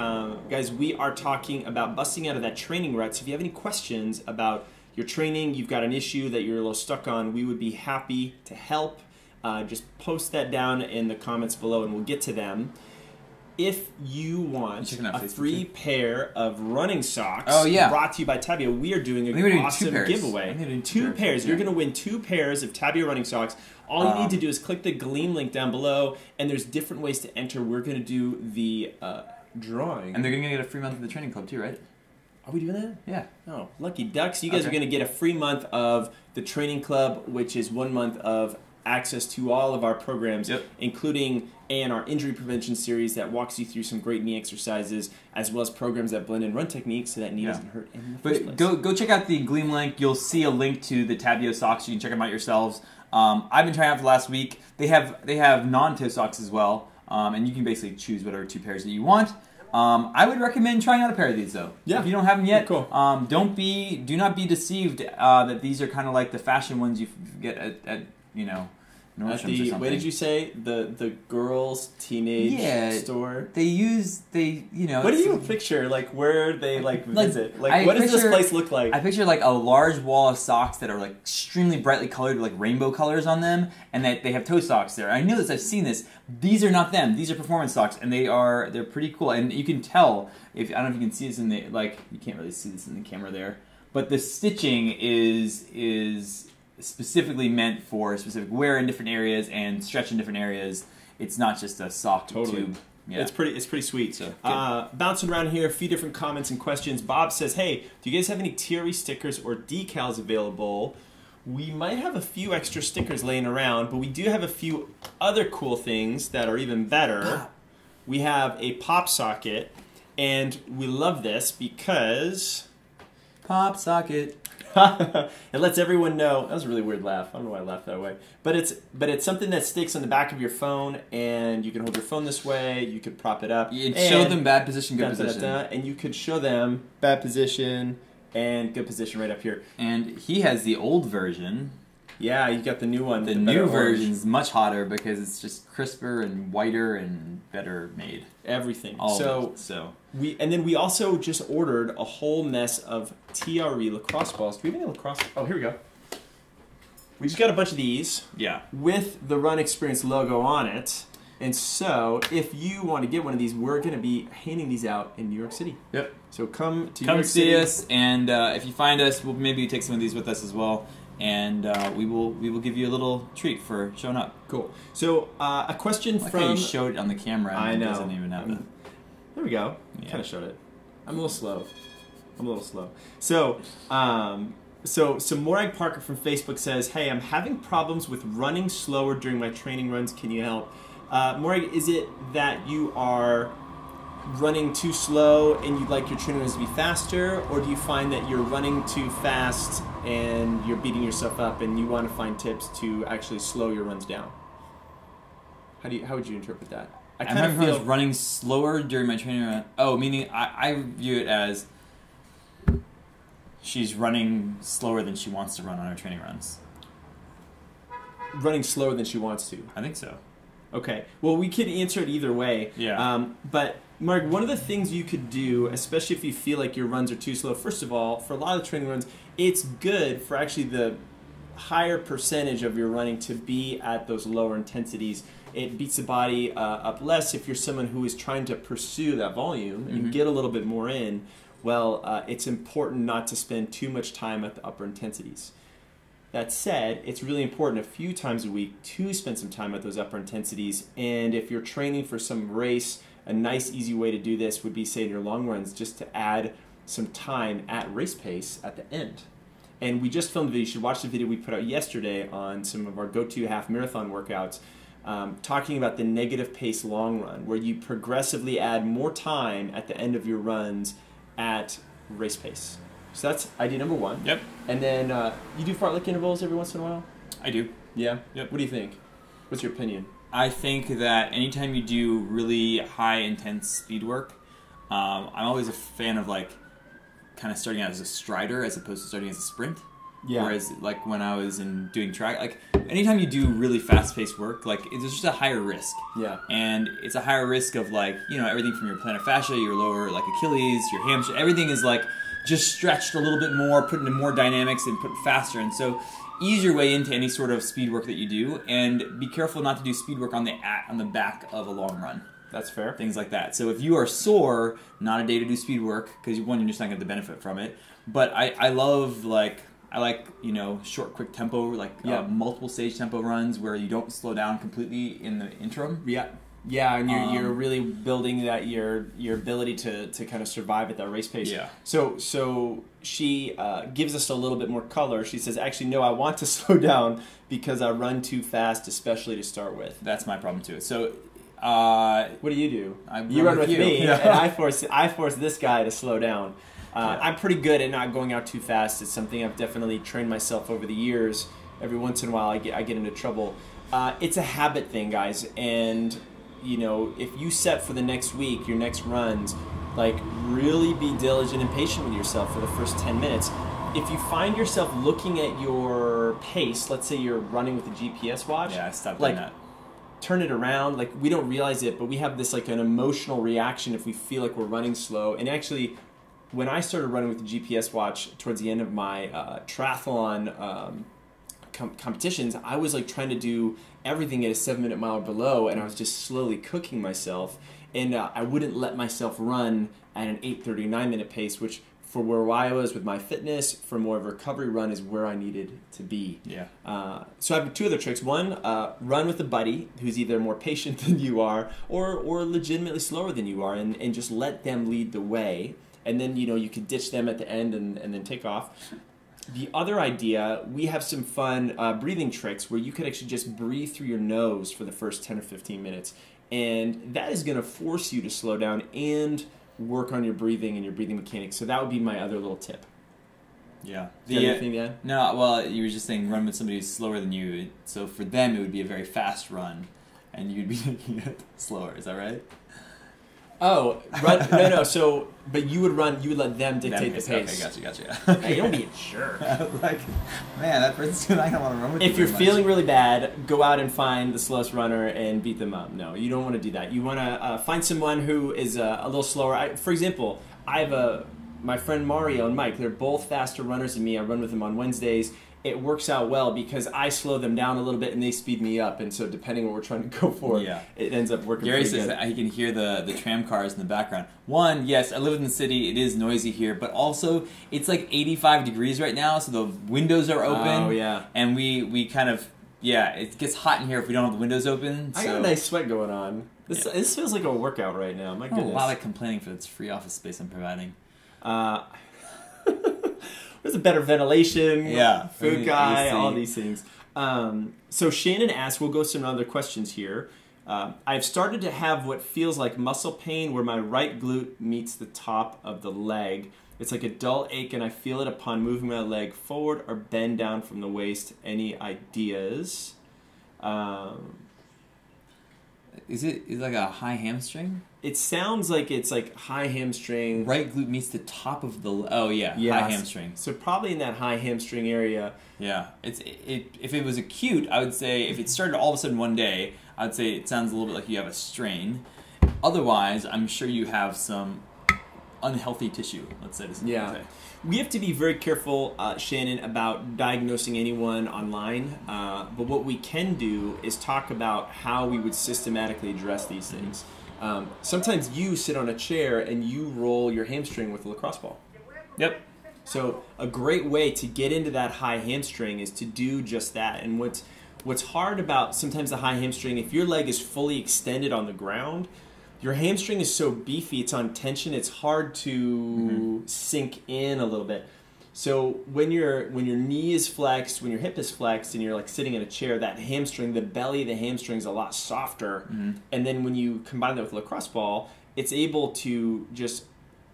guys, we are talking about busting out of that training rut. So if you have any questions about your training, you've got an issue that you're a little stuck on, we would be happy to help. Just post that down in the comments below, and we'll get to them. If you want a free pair of running socks brought to you by Tabby, we are doing an awesome giveaway. Two pairs. You're going to win 2 pairs of Tabby running socks. All you need to do is click the Gleam link down below, and there's different ways to enter. We're going to do the drawing. And they're going to get a free month of the training club too, right? Are we doing that? Yeah. Oh, lucky ducks. You guys are going to get a free month of the training club, which is 1 month of access to all of our programs, including our injury prevention series that walks you through some great knee exercises, as well as programs that blend in run techniques so that knee doesn't hurt in the first place. Go check out the Gleam link. You'll see a link to the Tabby Socks. You can check them out yourselves. I've been trying out for the last week. They have non-toe socks as well, and you can basically choose whatever 2 pairs that you want. I would recommend trying out a pair of these though. Yeah. If you don't have them yet, cool. Do not be deceived that these are kind of like the fashion ones you get at At the, what did you say? The girls' teenage store? What do you picture? Like, where they, visit? Like, what does this place look like? I picture, like, a large wall of socks that are, like, extremely brightly colored with, like, rainbow colors on them, and that they have toe socks there. I know this. I've seen this. These are not them. These are performance socks, and they're pretty cool. And you can tell, I don't know if you can see this in the, like, you can't really see this in the camera there, but the stitching is specifically meant for specific wear in different areas and stretch in different areas. It's not just a sock tube. Yeah. It's pretty sweet. So, bouncing around here, a few different comments and questions. Bob says, hey, do you guys have any TRE stickers or decals available? We might have a few extra stickers laying around, but we do have a few other cool things that are even better. We have a pop socket, and we love this because... Pop socket. It lets everyone know. That was a really weird laugh. I don't know why I laughed that way. But it's something that sticks on the back of your phone, and you can hold your phone this way. You could prop it up. You show them bad position, good position. And you could show them bad position and good position right up here. And he has the old version. Yeah, you got the new one. The new version is much hotter because it's just crisper and whiter and better made. Everything. So we also just ordered a whole mess of TRE lacrosse balls. Do we have any lacrosse? Oh, here we go. We just got a bunch of these. Yeah. With the Run Experience logo on it. And so, if you want to get one of these, we're going to be handing these out in New York City. Yep. So come to New York City. Come see us, and if you find us, we'll maybe take some of these with us as well. And we will give you a little treat for showing up. Cool. So a question from... How you showed it on the camera. I know. It doesn't even have the... There we go. Yeah. Kind of showed it. I'm a little slow. So Morag Parker from Facebook says, hey, I'm having problems with running slower during my training runs. Can you help? Morag, is it that you are running too slow and you'd like your training runs to be faster, or do you find that you're running too fast and you're beating yourself up and you want to find tips to actually slow your runs down? How would you interpret that? I kind of feel running slower during my training run. Oh, meaning I view it as she's running slower than she wants to run on her training runs. Running slower than she wants to? I think so. Okay. Well, we could answer it either way. Yeah. But, Mark, one of the things you could do, especially if you feel like your runs are too slow, first of all, for a lot of the training runs, it's good for actually the higher percentage of your running to be at those lower intensities. It beats the body up less if you're someone who is trying to pursue that volume and get a little bit more in. Well, it's important not to spend too much time at the upper intensities. That said, it's really important a few times a week to spend some time at those upper intensities. And if you're training for some race, a nice, easy way to do this would be, say, in your long runs, just to add some time at race pace at the end. And we just filmed a video. You should watch the video we put out yesterday on some of our go-to half marathon workouts, talking about the negative pace long run, where you progressively add more time at the end of your runs at race pace. So that's idea number one. Yep. And then you do fartlek intervals every once in a while? I do. Yeah? Yep. What do you think? What's your opinion? I think that anytime you do really high intense speed work, I'm always a fan of like kind of starting out as a strider as opposed to starting as a sprint. Yeah. Whereas like when I was doing track, like anytime you do really fast paced work, like it's just a higher risk. Yeah. And it's a higher risk of like, you know, everything from your plantar fascia, your lower like Achilles, your hamstring, everything is like just stretched a little bit more, put into more dynamics and put faster. And so ease your way into any sort of speed work that you do, and be careful not to do speed work on the back of a long run. That's fair. Things like that. So if you are sore, not a day to do speed work, because one, you're just not going to get the benefit from it. But I like, you know, short, quick tempo, like multiple stage tempo runs where you don't slow down completely in the interim. Yeah. Yeah, and you're really building that your ability to kind of survive at that race pace. Yeah. So she gives us a little bit more color. She says, actually, no, I want to slow down because I run too fast, especially to start with. That's my problem too. So, what do? You run with me, and I force this guy to slow down. I'm pretty good at not going out too fast. It's something I've definitely trained myself over the years. Every once in a while, I get into trouble. It's a habit thing, guys, and you know, if you set for the next week, your next runs, like really be diligent and patient with yourself for the first 10 minutes. If you find yourself looking at your pace, let's say you're running with a GPS watch. Yeah, I stopped doing that. Turn it around. Like, we don't realize it, but we have this like an emotional reaction if we feel like we're running slow. And actually, when I started running with the GPS watch towards the end of my triathlon competitions, I was like trying to do everything at a 7-minute mile below, and I was just slowly cooking myself, and I wouldn't let myself run at an 8:39 minute pace, which for where I was with my fitness, for more of a recovery run is where I needed to be. Yeah. So I have 2 other tricks. One, run with a buddy who's either more patient than you are or legitimately slower than you are, and just let them lead the way. And then, you could ditch them at the end and then take off. The other idea, we have some fun breathing tricks where you could actually just breathe through your nose for the first 10 or 15 minutes. And that is going to force you to slow down and work on your breathing and your breathing mechanics. So that would be my other little tip. Yeah. Do you have anything to add? No, well, you were just saying run with somebody who's slower than you. So for them, it would be a very fast run, and you'd be making it slower. Is that right? Oh, run, no. So, but you would let them dictate the pace. Okay, gotcha. Hey, don't be a jerk. Like, man, that person's not gonna want to run with you. If you're feeling really bad, go out and find the slowest runner and beat them up. No, you don't want to do that. You want to find someone who is a little slower. For example, I have my friend Mario and Mike. They're both faster runners than me. I run with them on Wednesdays. It works out well because I slow them down a little bit and they speed me up, and so depending on what we're trying to go for, it ends up working. Gary pretty says good. that he can hear the tram cars in the background. One, yes, I live in the city. It is noisy here, but also it's like 85 degrees right now, so the windows are open. Oh yeah, and we kind of it gets hot in here if we don't have the windows open. So. I got a nice sweat going on. This feels like a workout right now. My goodness. A lot of complaining for this free office space I'm providing. There's a better ventilation, food guy, AC. all these things. So Shannon asks, we'll go some other questions here. I've started to have what feels like muscle pain where my right glute meets the top of the leg. It's like a dull ache, and I feel it upon moving my leg forward or bend down from the waist. Any ideas? Is it like a high hamstring? It sounds like it's like high hamstring. Right glute meets the top of the... Oh, yeah. High hamstring. So probably in that high hamstring area. Yeah. If it was acute, I would say... If it started all of a sudden one day, I would say it sounds a little bit like you have a strain. Otherwise, I'm sure you have some unhealthy tissue, let's say. We have to be very careful, Shannon, about diagnosing anyone online. But what we can do is talk about how we would systematically address these things. Sometimes you sit on a chair and you roll your hamstring with a lacrosse ball. Yep. So a great way to get into that high hamstring is to do just that. And what's hard about sometimes the high hamstring, if your leg is fully extended on the ground, your hamstring is so beefy, it's on tension, it's hard to sink in a little bit. So when your knee is flexed, when your hip is flexed, and you're like sitting in a chair, that hamstring, the belly of the hamstring is a lot softer. And then when you combine that with a lacrosse ball, it's able to just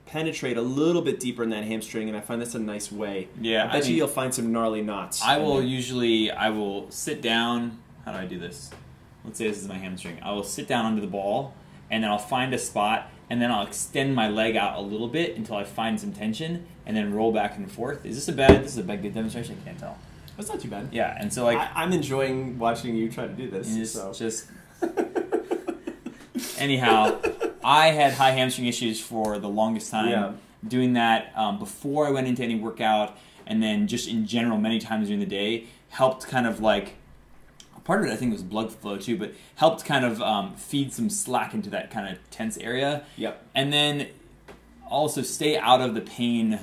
penetrate a little bit deeper in that hamstring, and I find that's a nice way. Yeah, I bet you'll find some gnarly knots. I will sit down. How do I do this? Let's say this is my hamstring. I will sit down under the ball, and then I'll find a spot, and then I'll extend my leg out a little bit until I find some tension, and then roll back and forth. This is a bad good demonstration? I can't tell. That's not too bad. Yeah, and so like I'm enjoying watching you try to do this. Just anyhow, I had high hamstring issues for the longest time. Yeah. Doing that before I went into any workout, and then just in general many times during the day helped kind of like. Part of it, I think, was blood flow, too, but helped kind of feed some slack into that kind of tense area. Yep. And then also stay out of the pain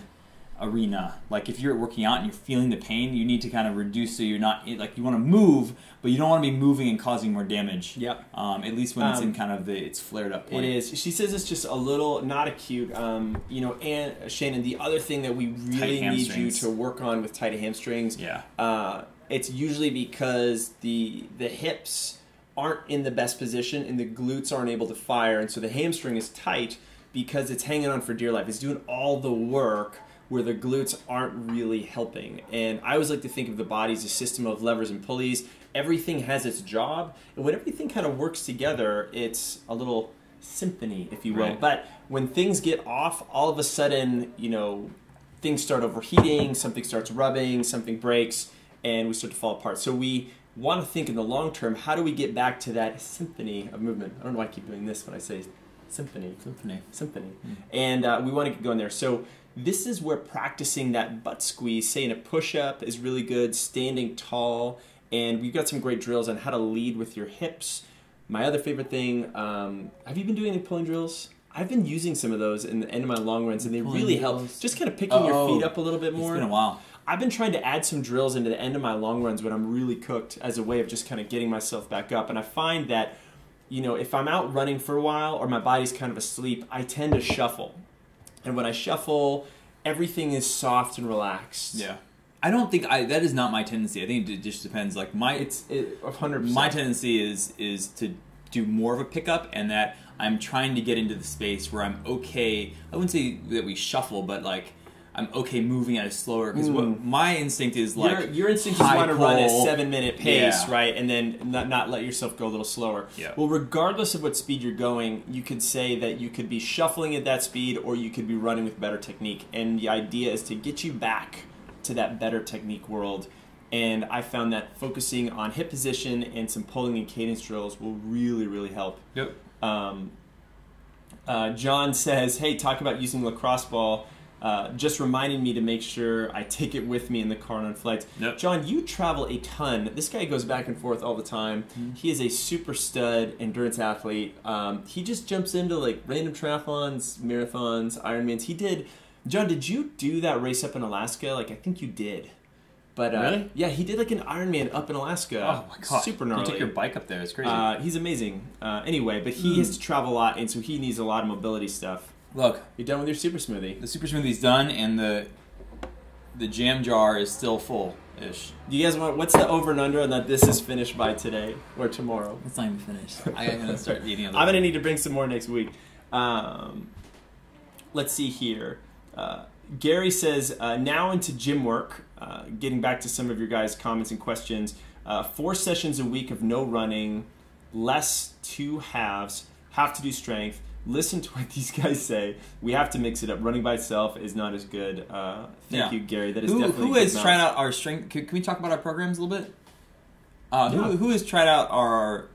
arena. Like, if you're working out and you're feeling the pain, you need to kind of reduce so you're not... Like, you want to move, but you don't want to be moving and causing more damage. Yep. At least when it's in kind of its flared up point. It is. She says it's just a little, not acute. And Shannon, the other thing that we really need you to work on with tight hamstrings... it's usually because the hips aren't in the best position and the glutes aren't able to fire, and so the hamstring is tight because it's hanging on for dear life. It's doing all the work where the glutes aren't really helping. And I always like to think of the body as a system of levers and pulleys. Everything has its job, and when everything kind of works together, it's a little symphony, if you will. Right. But when things get off, all of a sudden, things start overheating, something starts rubbing, something breaks, and we start to fall apart. So we want to think in the long term, how do we get back to that symphony of movement? I don't know why I keep doing this when I say symphony. And we want to get going there. So this is where practicing that butt squeeze, say in a push-up, is really good, standing tall, and we've got some great drills on how to lead with your hips. My other favorite thing, have you been doing any pulling drills? I've been using some of those in the end of my long runs, and they really help. Just kind of picking your feet up a little bit more. It's been a while. I've been trying to add some drills into the end of my long runs when I'm really cooked as a way of just kind of getting myself back up. And I find that, you know, if I'm out running for a while or my body's kind of asleep, I tend to shuffle. And when I shuffle, everything is soft and relaxed. Yeah. I don't think that is not my tendency. I think it just depends. Like 100%. My tendency is to do more of a pickup, and that I'm trying to get into the space where I'm okay. I wouldn't say that we shuffle, but like I'm okay moving at a slower, because what my instinct is like your instinct is want to run at 7-minute pace, yeah. right, and then not let yourself go a little slower. Yeah. Well, regardless of what speed you're going, you could say that you could be shuffling at that speed, or you could be running with better technique. And the idea is to get you back to that better technique world. And I found that focusing on hip position and some pulling and cadence drills will really, really help. Yep. John says, hey, talk about using lacrosse ball. Just reminding me to make sure I take it with me in the car on flights. Yep. John, you travel a ton. This guy goes back and forth all the time. Mm-hmm. He is a super stud endurance athlete. He just jumps into like random triathlons, marathons, Ironmans. John, did you do that race up in Alaska? Like, I think you did. But really? Yeah, he did like an Ironman up in Alaska. Oh my god! Super gnarly. You took your bike up there. It's crazy. He's amazing. Anyway, but he has to travel a lot, and so he needs a lot of mobility stuff. Look, you're done with your super smoothie. The super smoothie's done, and the jam jar is still full-ish. Do you guys want? What's the over and under on that? This is finished by today or tomorrow. It's not even finished. I'm gonna start eating. I'm gonna need to bring some more next week. Let's see here. Gary says, now into gym work, getting back to some of your guys' comments and questions, 4 sessions a week of no running, less 2 halves, have to do strength. Listen to what these guys say. We have to mix it up. Running by itself is not as good. Thank you, Gary. That is definitely who has tried out our strength? Can we talk about our programs a little bit? Who has tried out our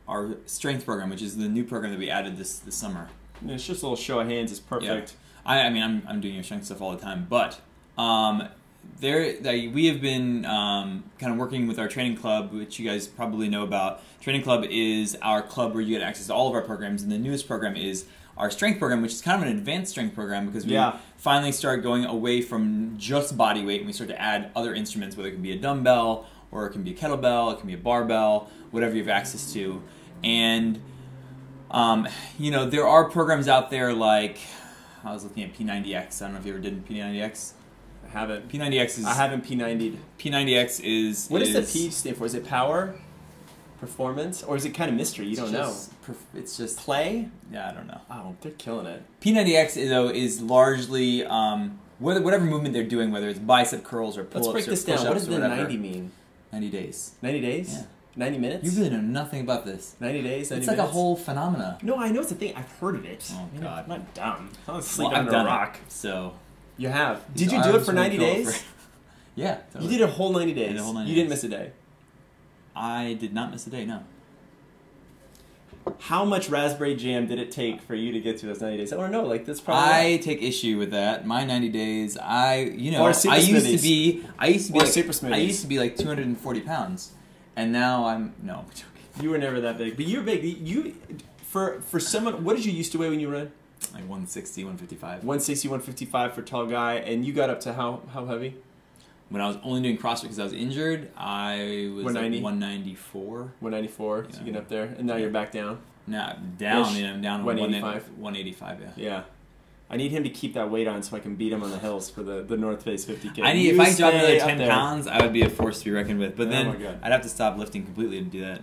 strength program, which is the new program that we added this summer? It's just a little show of hands. It's perfect. Yeah. I mean, I'm doing your strength stuff all the time, but we have been kind of working with our training club, which you guys probably know about. Training club is our club where you get access to all of our programs, and the newest program is our strength program, which is kind of an advanced strength program because we finally start going away from just body weight, and we start to add other instruments, whether it can be a dumbbell, or it can be a kettlebell, it can be a barbell, whatever you have access to. And, there are programs out there like... I was looking at P90X. I don't know if you ever did P90X. I haven't. P90X is... I haven't P90'd. P90X is... What does the P stand for? Is it power? Performance? Or is it kind of mystery? You don't know. It's just... Play? Yeah, I don't know. Oh, they're killing it. P90X, though, is largely... whatever movement they're doing, whether it's bicep curls or pull-ups or push-ups. Let's break this down. What does the 90 mean? 90 days. 90 days? Yeah. 90 minutes? You really know nothing about this. 90 days, 90 It's like minutes? a whole phenomena. No, I know it's a thing. I've heard of it. Oh, God. I'm not dumb. I was sleeping under a rock. So... You have. Did you do it for 90 days? Yeah. Totally. You did a whole 90 days. I did a whole 90 you didn't miss a day. I did not miss a day, no. How much raspberry jam did it take for you to get through those 90 days? I want to know. Like, that's probably... I take issue with that. My 90 days, I used to be like 240 pounds. And now I'm You were never that big, but you're big. You for someone. What did you used to weigh when you ran? Like 160, 155. 160, 155 for a tall guy, and you got up to how heavy? When I was only doing CrossFit because I was injured, I was 190? like 194. 194. So you get up there, and now you're back down. Now down. I'm down to 185. 185. Yeah. Yeah. I need him to keep that weight on so I can beat him on the hills for the North Face 50K. If I dropped another 10 pounds, I would be a force to be reckoned with. But then my God. I'd have to stop lifting completely to do that.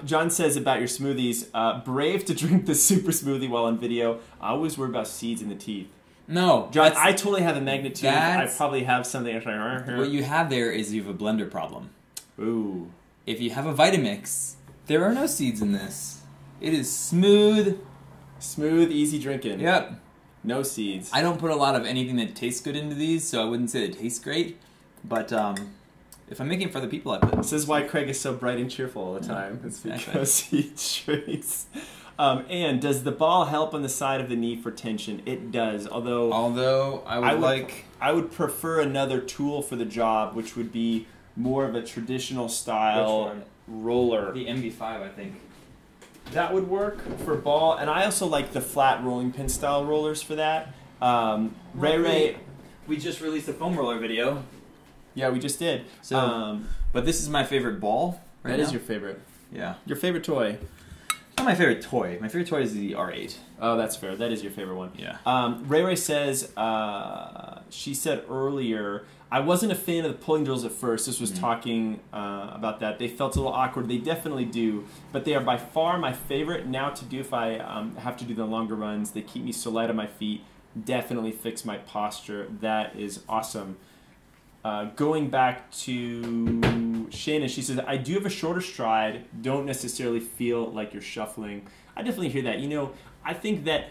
John says about your smoothies, brave to drink the super smoothie while on video. I always worry about seeds in the teeth. No. John, I totally have a magnitude. I probably have something. What you have there is you have a blender problem. Ooh. If you have a Vitamix, there are no seeds in this. It is smooth. Smooth, easy drinking. Yep. No seeds. I don't put a lot of anything that tastes good into these, so I wouldn't say it tastes great. But if I'm making it for other people, I put... This is why Craig is so bright and cheerful all the time. It's because he drinks. And does the ball help on the side of the knee for tension? It does. Although I would prefer another tool for the job, which would be more of a traditional style roller. The MB5, I think. that would work for ball. And I also like the flat rolling pin style rollers for that. Ray, we just released a foam roller video. Yeah, we just did. So, but this is my favorite ball. That is your favorite. Yeah. Your favorite toy. Not my favorite toy. My favorite toy is the R8. Oh, that's fair. That is your favorite one. Yeah. Ray says, she said earlier, I wasn't a fan of the pulling drills at first. This was talking about that. They felt a little awkward. They definitely do. But they are by far my favorite now to do if I have to do the longer runs. They keep me so light on my feet. Definitely fix my posture. That is awesome. Going back to Shannon, she says, I do have a shorter stride, don't necessarily feel like you're shuffling. I definitely hear that. You know, I think that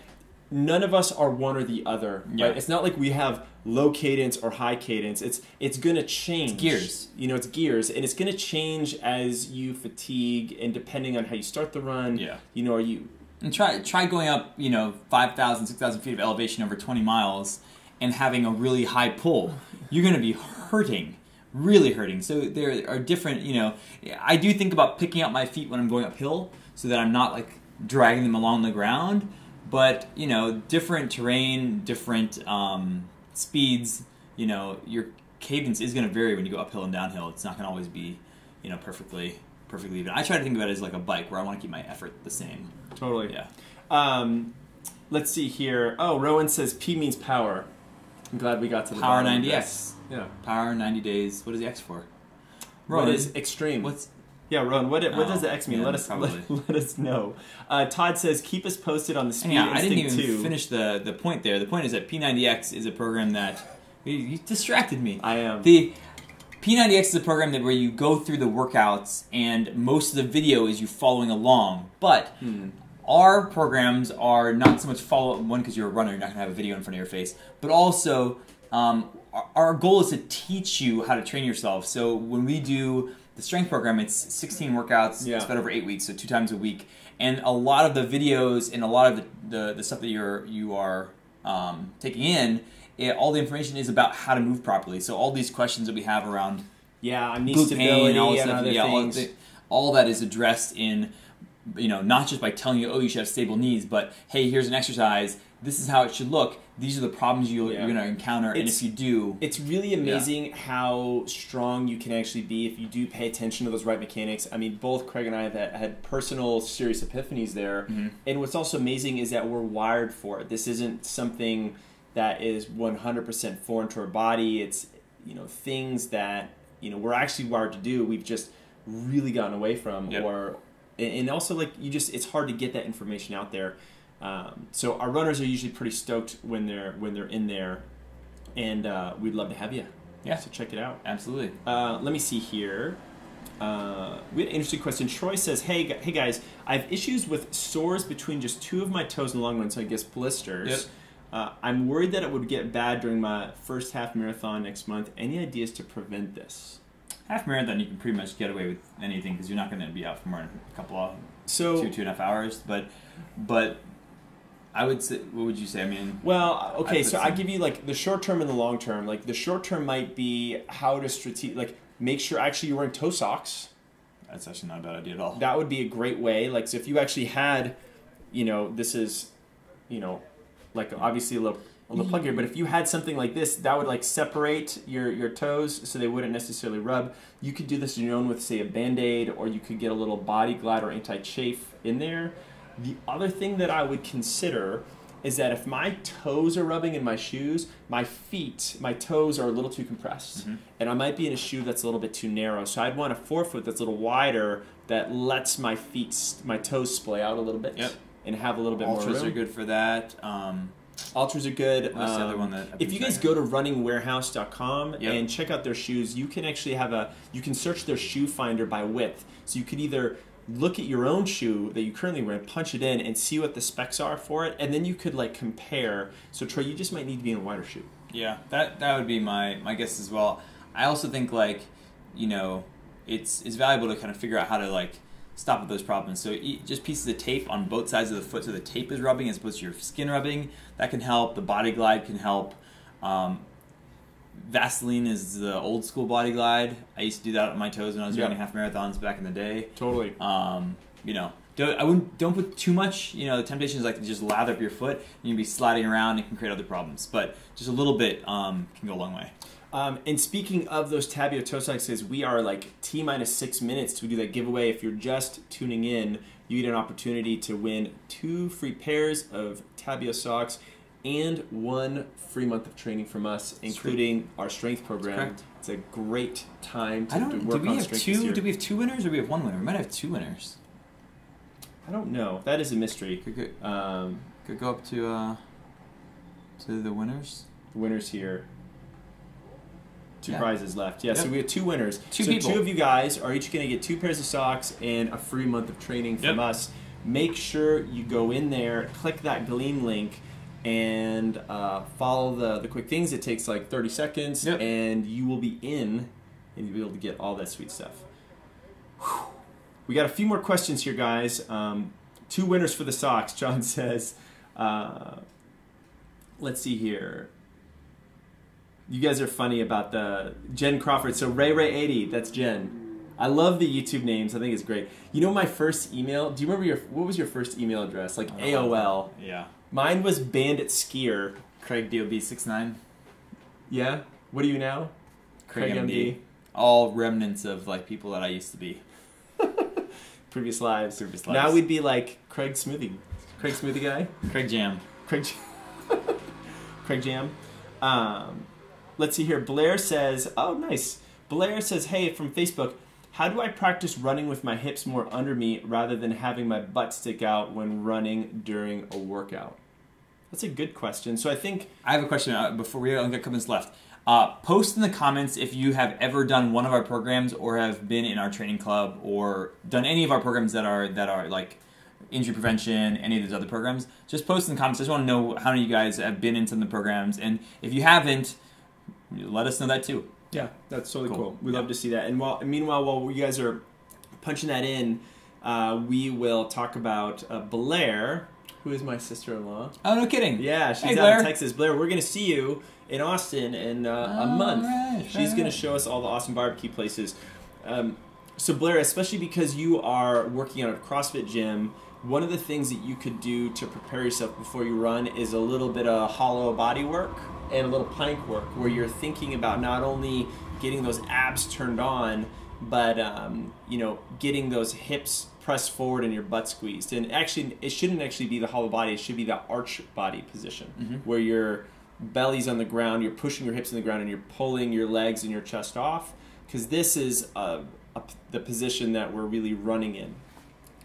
none of us are one or the other. Yeah. Right? It's not like we have low cadence or high cadence. It's going to change. It's gears. You know, it's gears. And it's going to change as you fatigue and depending on how you start the run. Yeah. You know, are you... And try going up, 5,000, 6,000 feet of elevation over 20 miles and having a really high pull. You're going to be hurting, really hurting. So there are different, I do think about picking up my feet when I'm going uphill so that I'm not like dragging them along the ground. But, different terrain, different speeds, your cadence is going to vary when you go uphill and downhill. It's not going to always be, perfectly even. I try to think about it as like a bike where I want to keep my effort the same. Totally. Yeah. Let's see here. Oh, Rowan says P means power. I'm glad we got to the Power bottom of 90X. this. Yeah. Power 90 days. What is the X for? Rowan, what is extreme? Yeah, Rowan, what does the X mean? Yeah, let us know. Todd says, keep us posted on the Speed I didn't Instinct even 2. finish the point there. The point is that P90X is a program that... You distracted me. I am. The P90X is a program where you go through the workouts and most of the video is you following along. But our programs are not so much one, because you're a runner, you're not going to have a video in front of your face, but also our goal is to teach you how to train yourself. So when we do the strength program, it's 16 workouts, it's spread over 8 weeks, so 2 times a week. And a lot of the videos and a lot of the stuff that you are taking in, all the information is about how to move properly. So all these questions that we have around knee glute stability pain and all and stuff, other things. all that is addressed in, not just by telling you, oh, you should have stable knees, but hey, here's an exercise. This is how it should look. These are the problems you're going to encounter, and if you do... It's really amazing how strong you can actually be if you do pay attention to those right mechanics. I mean, both Craig and I have had personal serious epiphanies there, and what's also amazing is that we're wired for it. This isn't something that is 100% foreign to our body. It's, things that, we're actually wired to do. We've just really gotten away from, and also it's hard to get that information out there. So our runners are usually pretty stoked when they're in there, and we'd love to have you. Yeah. So check it out. Absolutely. Let me see here. We had an interesting question. Troy says, hey guys, I have issues with sores between just 2 of my toes in the long run, so I guess blisters. Yep. I'm worried that it would get bad during my first half marathon next month. Any ideas to prevent this? Half marathon, you can pretty much get away with anything because you're not going to be out for more than a couple of 2.5 hours. But I would say, what would you say? I mean, well, okay, so I give you like the short term and the long term. Like the short term might be how to make sure actually you're wearing toe socks. That's actually not a bad idea at all. That would be a great way. Like, so if you actually had, this is, like obviously a little plug here, but if you had something like this, that would like separate your toes so they wouldn't necessarily rub. You could do this on your own with, say, a Band-Aid, or you could get a little Body Glide or anti-chafe in there. The other thing that I would consider is that if my toes are rubbing in my shoes, my toes are a little too compressed. And I might be in a shoe that's a little bit too narrow. So I'd want a forefoot that's a little wider that lets my toes splay out a little bit and have a little bit more room. Ultras are good for that. Ultras are good. What's the other one that if you guys go to runningwarehouse.com and check out their shoes, you can actually you can search their shoe finder by width. So you could either look at your own shoe that you currently wear and punch it in and see what the specs are for it, and then you could like compare. So Troy, you just might need to be in a wider shoe. Yeah, that would be my guess as well. I also think it's valuable to kind of figure out how to stop with those problems. So just pieces of tape on both sides of the foot so the tape is rubbing as opposed to your skin rubbing. That can help. The Body Glide can help. Vaseline is the old school Body Glide. I used to do that on my toes when I was running half marathons back in the day. Totally. don't put too much. The temptation is like to just lather up your foot, and you'll be sliding around and can create other problems. But just a little bit can go a long way. And speaking of those Tabby toe socks, we are like T-minus 6 minutes to do that giveaway. If you're just tuning in, you get an opportunity to win 2 free pairs of Tabby socks and 1 free month of training from us, including our strength program. It's a great time to work on strength this year. Do we have 2 winners or do we have 1 winner? We might have 2 winners. I don't know. That is a mystery. Could go up to the winners. The winners here. 2 prizes left. Yeah, yep. So we have 2 winners. 2 people. 2 of you guys are each going to get 2 pairs of socks and a free month of training from us. Make sure you go in there, click that Gleam link, and follow the quick things. It takes like 30 seconds, and you will be in, and you'll be able to get all that sweet stuff. Whew. We got a few more questions here, guys. 2 winners for the socks, John says. Let's see here. You guys are funny about the Jen Crawford. So Ray80, that's Jen. I love the YouTube names. I think it's great. My first email. Do you remember what was your first email address? Like AOL. Yeah. Mine was Bandit Skier. Craig DOB69. Yeah. What are you now? Craig MD. All remnants of like people that I used to be. Previous lives. Now we'd be like Craig Smoothie. Craig Smoothie guy. Craig Jam. Craig Jam. Let's see here. Blair says, oh, nice. Blair says, hey, from Facebook, how do I practice running with my hips more under me rather than having my butt stick out when running during a workout? That's a good question. So I have a question before we only got a couple minutes left. Post in the comments if you have ever done one of our programs or have been in our training club or done any of our programs that are like injury prevention, any of those other programs. Just post in the comments. I just want to know how many of you guys have been in some of the programs. And if you haven't, let us know that too. Yeah, that's totally cool. We'd love to see that. And meanwhile, while you guys are punching that in, we will talk about Blair, who is my sister-in-law. Oh, no kidding. Yeah, she's out in Texas. Blair, we're going to see you in Austin in a month. Right, she's going to show us all the awesome barbecue places. So Blair, especially because you are working out at a CrossFit gym, one of the things that you could do to prepare yourself before you run is a little bit of hollow body work and a little plank work where you're thinking about not only getting those abs turned on, but getting those hips pressed forward and your butt squeezed. And actually, it shouldn't actually be the hollow body. It should be the arch body position where your belly's on the ground, you're pushing your hips in the ground, and you're pulling your legs and your chest off. Because this is the position that we're really running in.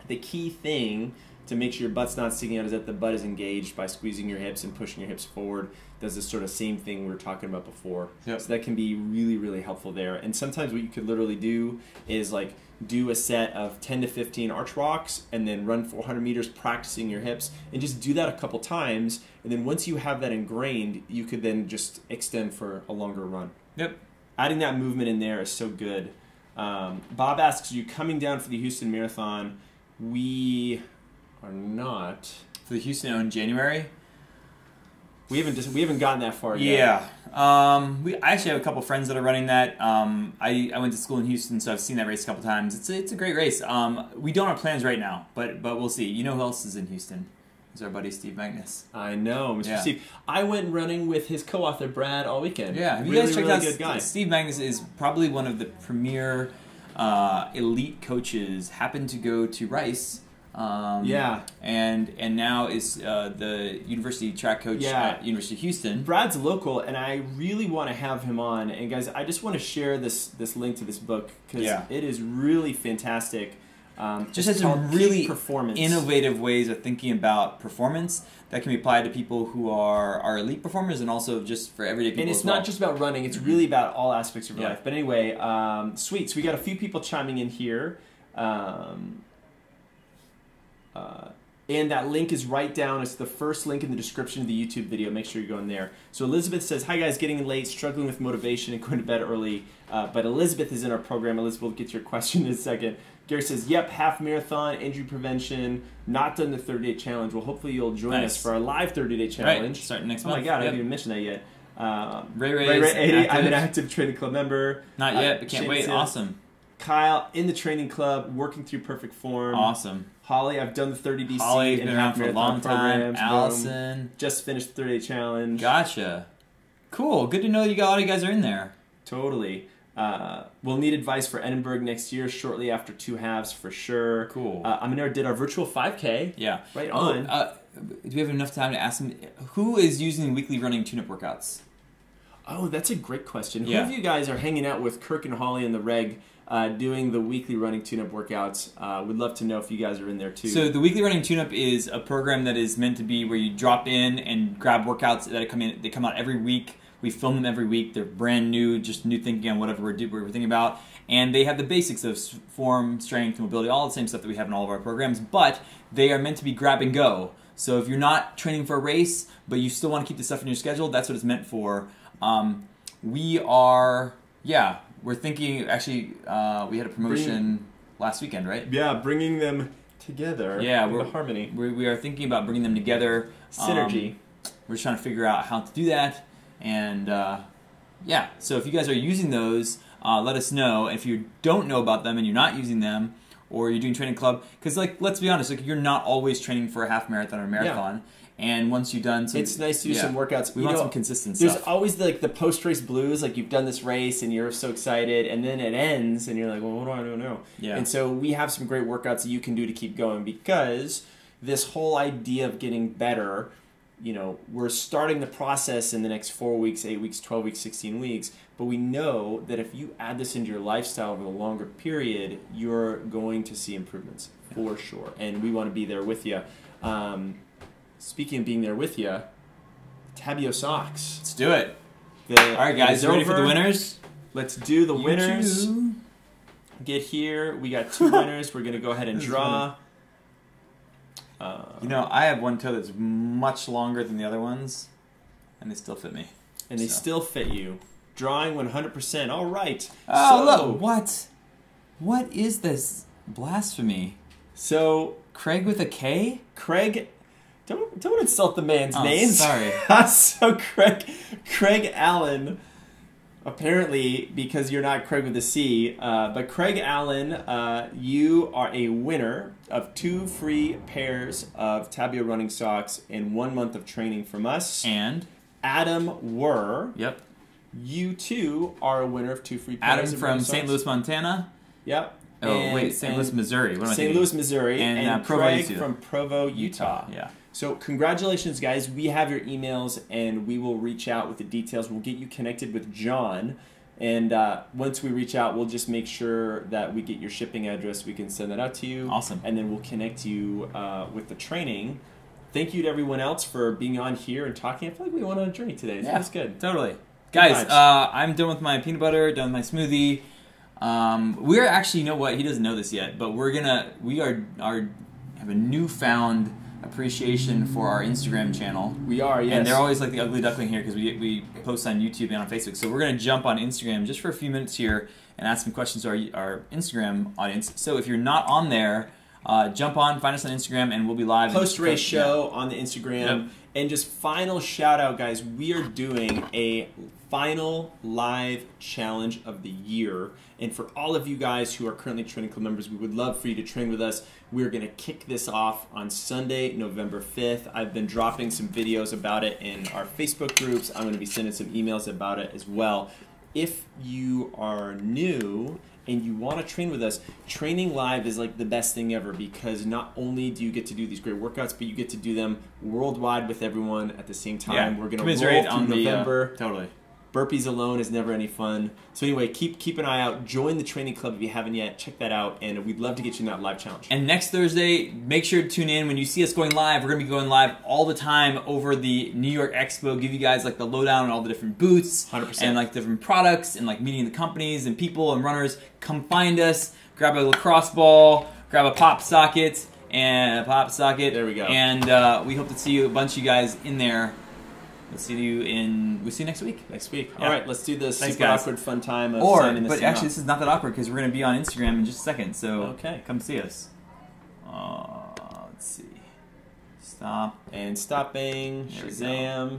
The key thing to make sure your butt's not sticking out is that the butt is engaged by squeezing your hips and pushing your hips forward. Does this sort of same thing we were talking about before. Yep. So that can be really, really helpful there. And sometimes what you could literally do is like do a set of 10 to 15 arch walks and then run 400 meters practicing your hips and just do that a couple times. And then once you have that ingrained, you could then just extend for a longer run. Yep. Adding that movement in there is so good. Bob asks, are you coming down for the Houston Marathon? We are not. For the Houston in January? We haven't gotten that far yet. Yeah. I actually have a couple friends that are running that. I went to school in Houston, so I've seen that race a couple times. It's a great race. We don't have plans right now, but we'll see. You know who else is in Houston? It's our buddy Steve Magnus. I know, Mr. Steve. I went running with his co-author Brad all weekend. Yeah, have you guys checked out? Good guy. Steve Magnus is probably one of the premier elite coaches. Happened to go to Rice. And now is the university track coach at University of Houston. Brad's local, and I really want to have him on. And guys, I just want to share this link to this book because it is really fantastic. Just has some really innovative ways of thinking about performance that can be applied to people who are elite performers and also just for everyday people. And it's not just about running; it's really about all aspects of your life. But anyway, sweet. So we got a few people chiming in here. And that link is right down. It's the first link in the description of the YouTube video. Make sure you go in there. So Elizabeth says, hi guys, getting in late, struggling with motivation and going to bed early. But Elizabeth is in our program. Elizabeth will get your question in a second. Gary says, yep, half marathon, injury prevention, not done the 30-day challenge. Well, hopefully you'll join us for our live 30-day challenge. Right. Starting next month. Oh my God, I haven't even mentioned that yet. Ray 80, I'm an active training club member. Not yet, but can't wait. Says, awesome. Kyle in the training club, working through perfect form. Awesome. Holly, I've done the 30 DC. Holly's been around for a long time. Programs. Allison. Just finished the 30-day challenge. Gotcha. Cool. Good to know you got all you guys are in there. Totally. We'll need advice for Edinburgh next year, shortly after 2 halves for sure. Cool. Amanir did our virtual 5K. Yeah. Right on. Do we have enough time to ask him, who is using weekly running tune-up workouts? Oh, that's a great question. Yeah. Who of you guys are hanging out with Kirk and Holly in the reg doing the weekly running tune-up workouts? We'd love to know if you guys are in there too. So the weekly running tune-up is a program that is meant to be where you drop in and grab workouts that come in. They come out every week. We film them every week. They're brand new, just new thinking on whatever we're thinking about. And they have the basics of form, strength, mobility, all the same stuff that we have in all of our programs. But they are meant to be grab and go. So if you're not training for a race, but you still want to keep the stuff in your schedule, that's what it's meant for. We're thinking, actually, we had a promotion last weekend, right? Yeah, bringing them together. Yeah, we're harmony. We are thinking about bringing them together. Synergy. We're just trying to figure out how to do that. And so if you guys are using those, let us know. If you don't know about them and you're not using them, or you're doing training club, because let's be honest, you're not always training for a half marathon or a marathon. Yeah. And once you've done some, it's nice to do some workouts. We want some consistent stuff. There's always the post-race blues, like you've done this race and you're so excited, and then it ends and you're like, well, what do I do now? Yeah. And so we have some great workouts that you can do to keep going, because this whole idea of getting better, we're starting the process in the next 4 weeks, 8 weeks, 12 weeks, 16 weeks, but we know that if you add this into your lifestyle over a longer period, you're going to see improvements for sure. And we want to be there with you. Speaking of being there with you, Tabby Socks. Let's do it. All right, guys, ready for the winners? Let's do the winners. Too. Get here. We got 2 winners. We're going to go ahead and draw. I have one toe that's much longer than the other ones, and they still fit me. And they still fit you. Drawing 100%. All right. Oh, look. What? What is this blasphemy? So, Craig with a K? Craig... Don't insult the man's name. Sorry. So Craig Allen, apparently, because you're not Craig with a C, but Craig Allen, you are a winner of 2 free pairs of Tabby running socks and 1 month of training from us. And Adam Wurr. Yep. You too are a winner of 2 free pairs. Adam from St. Louis, Montana. Yep. St. Louis, Missouri. What am I St. Louis, Missouri. And Craig from Provo, Utah. Yeah. So congratulations, guys. We have your emails, and we will reach out with the details. We'll get you connected with John, and once we reach out, we'll just make sure that we get your shipping address. We can send that out to you. Awesome. And then we'll connect you with the training. Thank you to everyone else for being on here and talking. I feel like we went on a journey today. Yeah, that's good. Totally. Guys, I'm done with my peanut butter, done with my smoothie. We're actually, you know what? He doesn't know this yet, but we have a newfound appreciation for our Instagram channel. We are, yes. And they're always like the ugly duckling here because we post on YouTube and on Facebook. So we're going to jump on Instagram just for a few minutes here and ask some questions to our Instagram audience. So if you're not on there, jump on, find us on Instagram, and we'll be live. Post-race show on the Instagram. Yep. And just final shout out, guys, we are doing a final live challenge of the year. And for all of you guys who are currently Training Club members, we would love for you to train with us. We're going to kick this off on Sunday, November 5th. I've been dropping some videos about it in our Facebook groups. I'm going to be sending some emails about it as well. If you are new and you want to train with us, training live is like the best thing ever, because not only do you get to do these great workouts, but you get to do them worldwide with everyone at the same time. Yeah. We're going to roll through November. Totally. Burpees alone is never any fun. So anyway, keep an eye out. Join the training club if you haven't yet. Check that out, and we'd love to get you in that live challenge. And next Thursday, make sure to tune in. When you see us going live, we're going to be going live all the time over the New York Expo. Give you guys like the lowdown on all the different booths 100%. And like different products and like meeting the companies and people and runners. Come find us. Grab a lacrosse ball. Grab a pop socket and a pop socket. There we go. And we hope to see a bunch of you guys in there. We'll see you next week. Next week. Yeah. All right, let's do the super guys. awkward fun time of signing this But thing actually, off. this is not that awkward because we're going to be on Instagram in just a second. So okay, come see us. Let's see. Stop. And stopping. Shazam.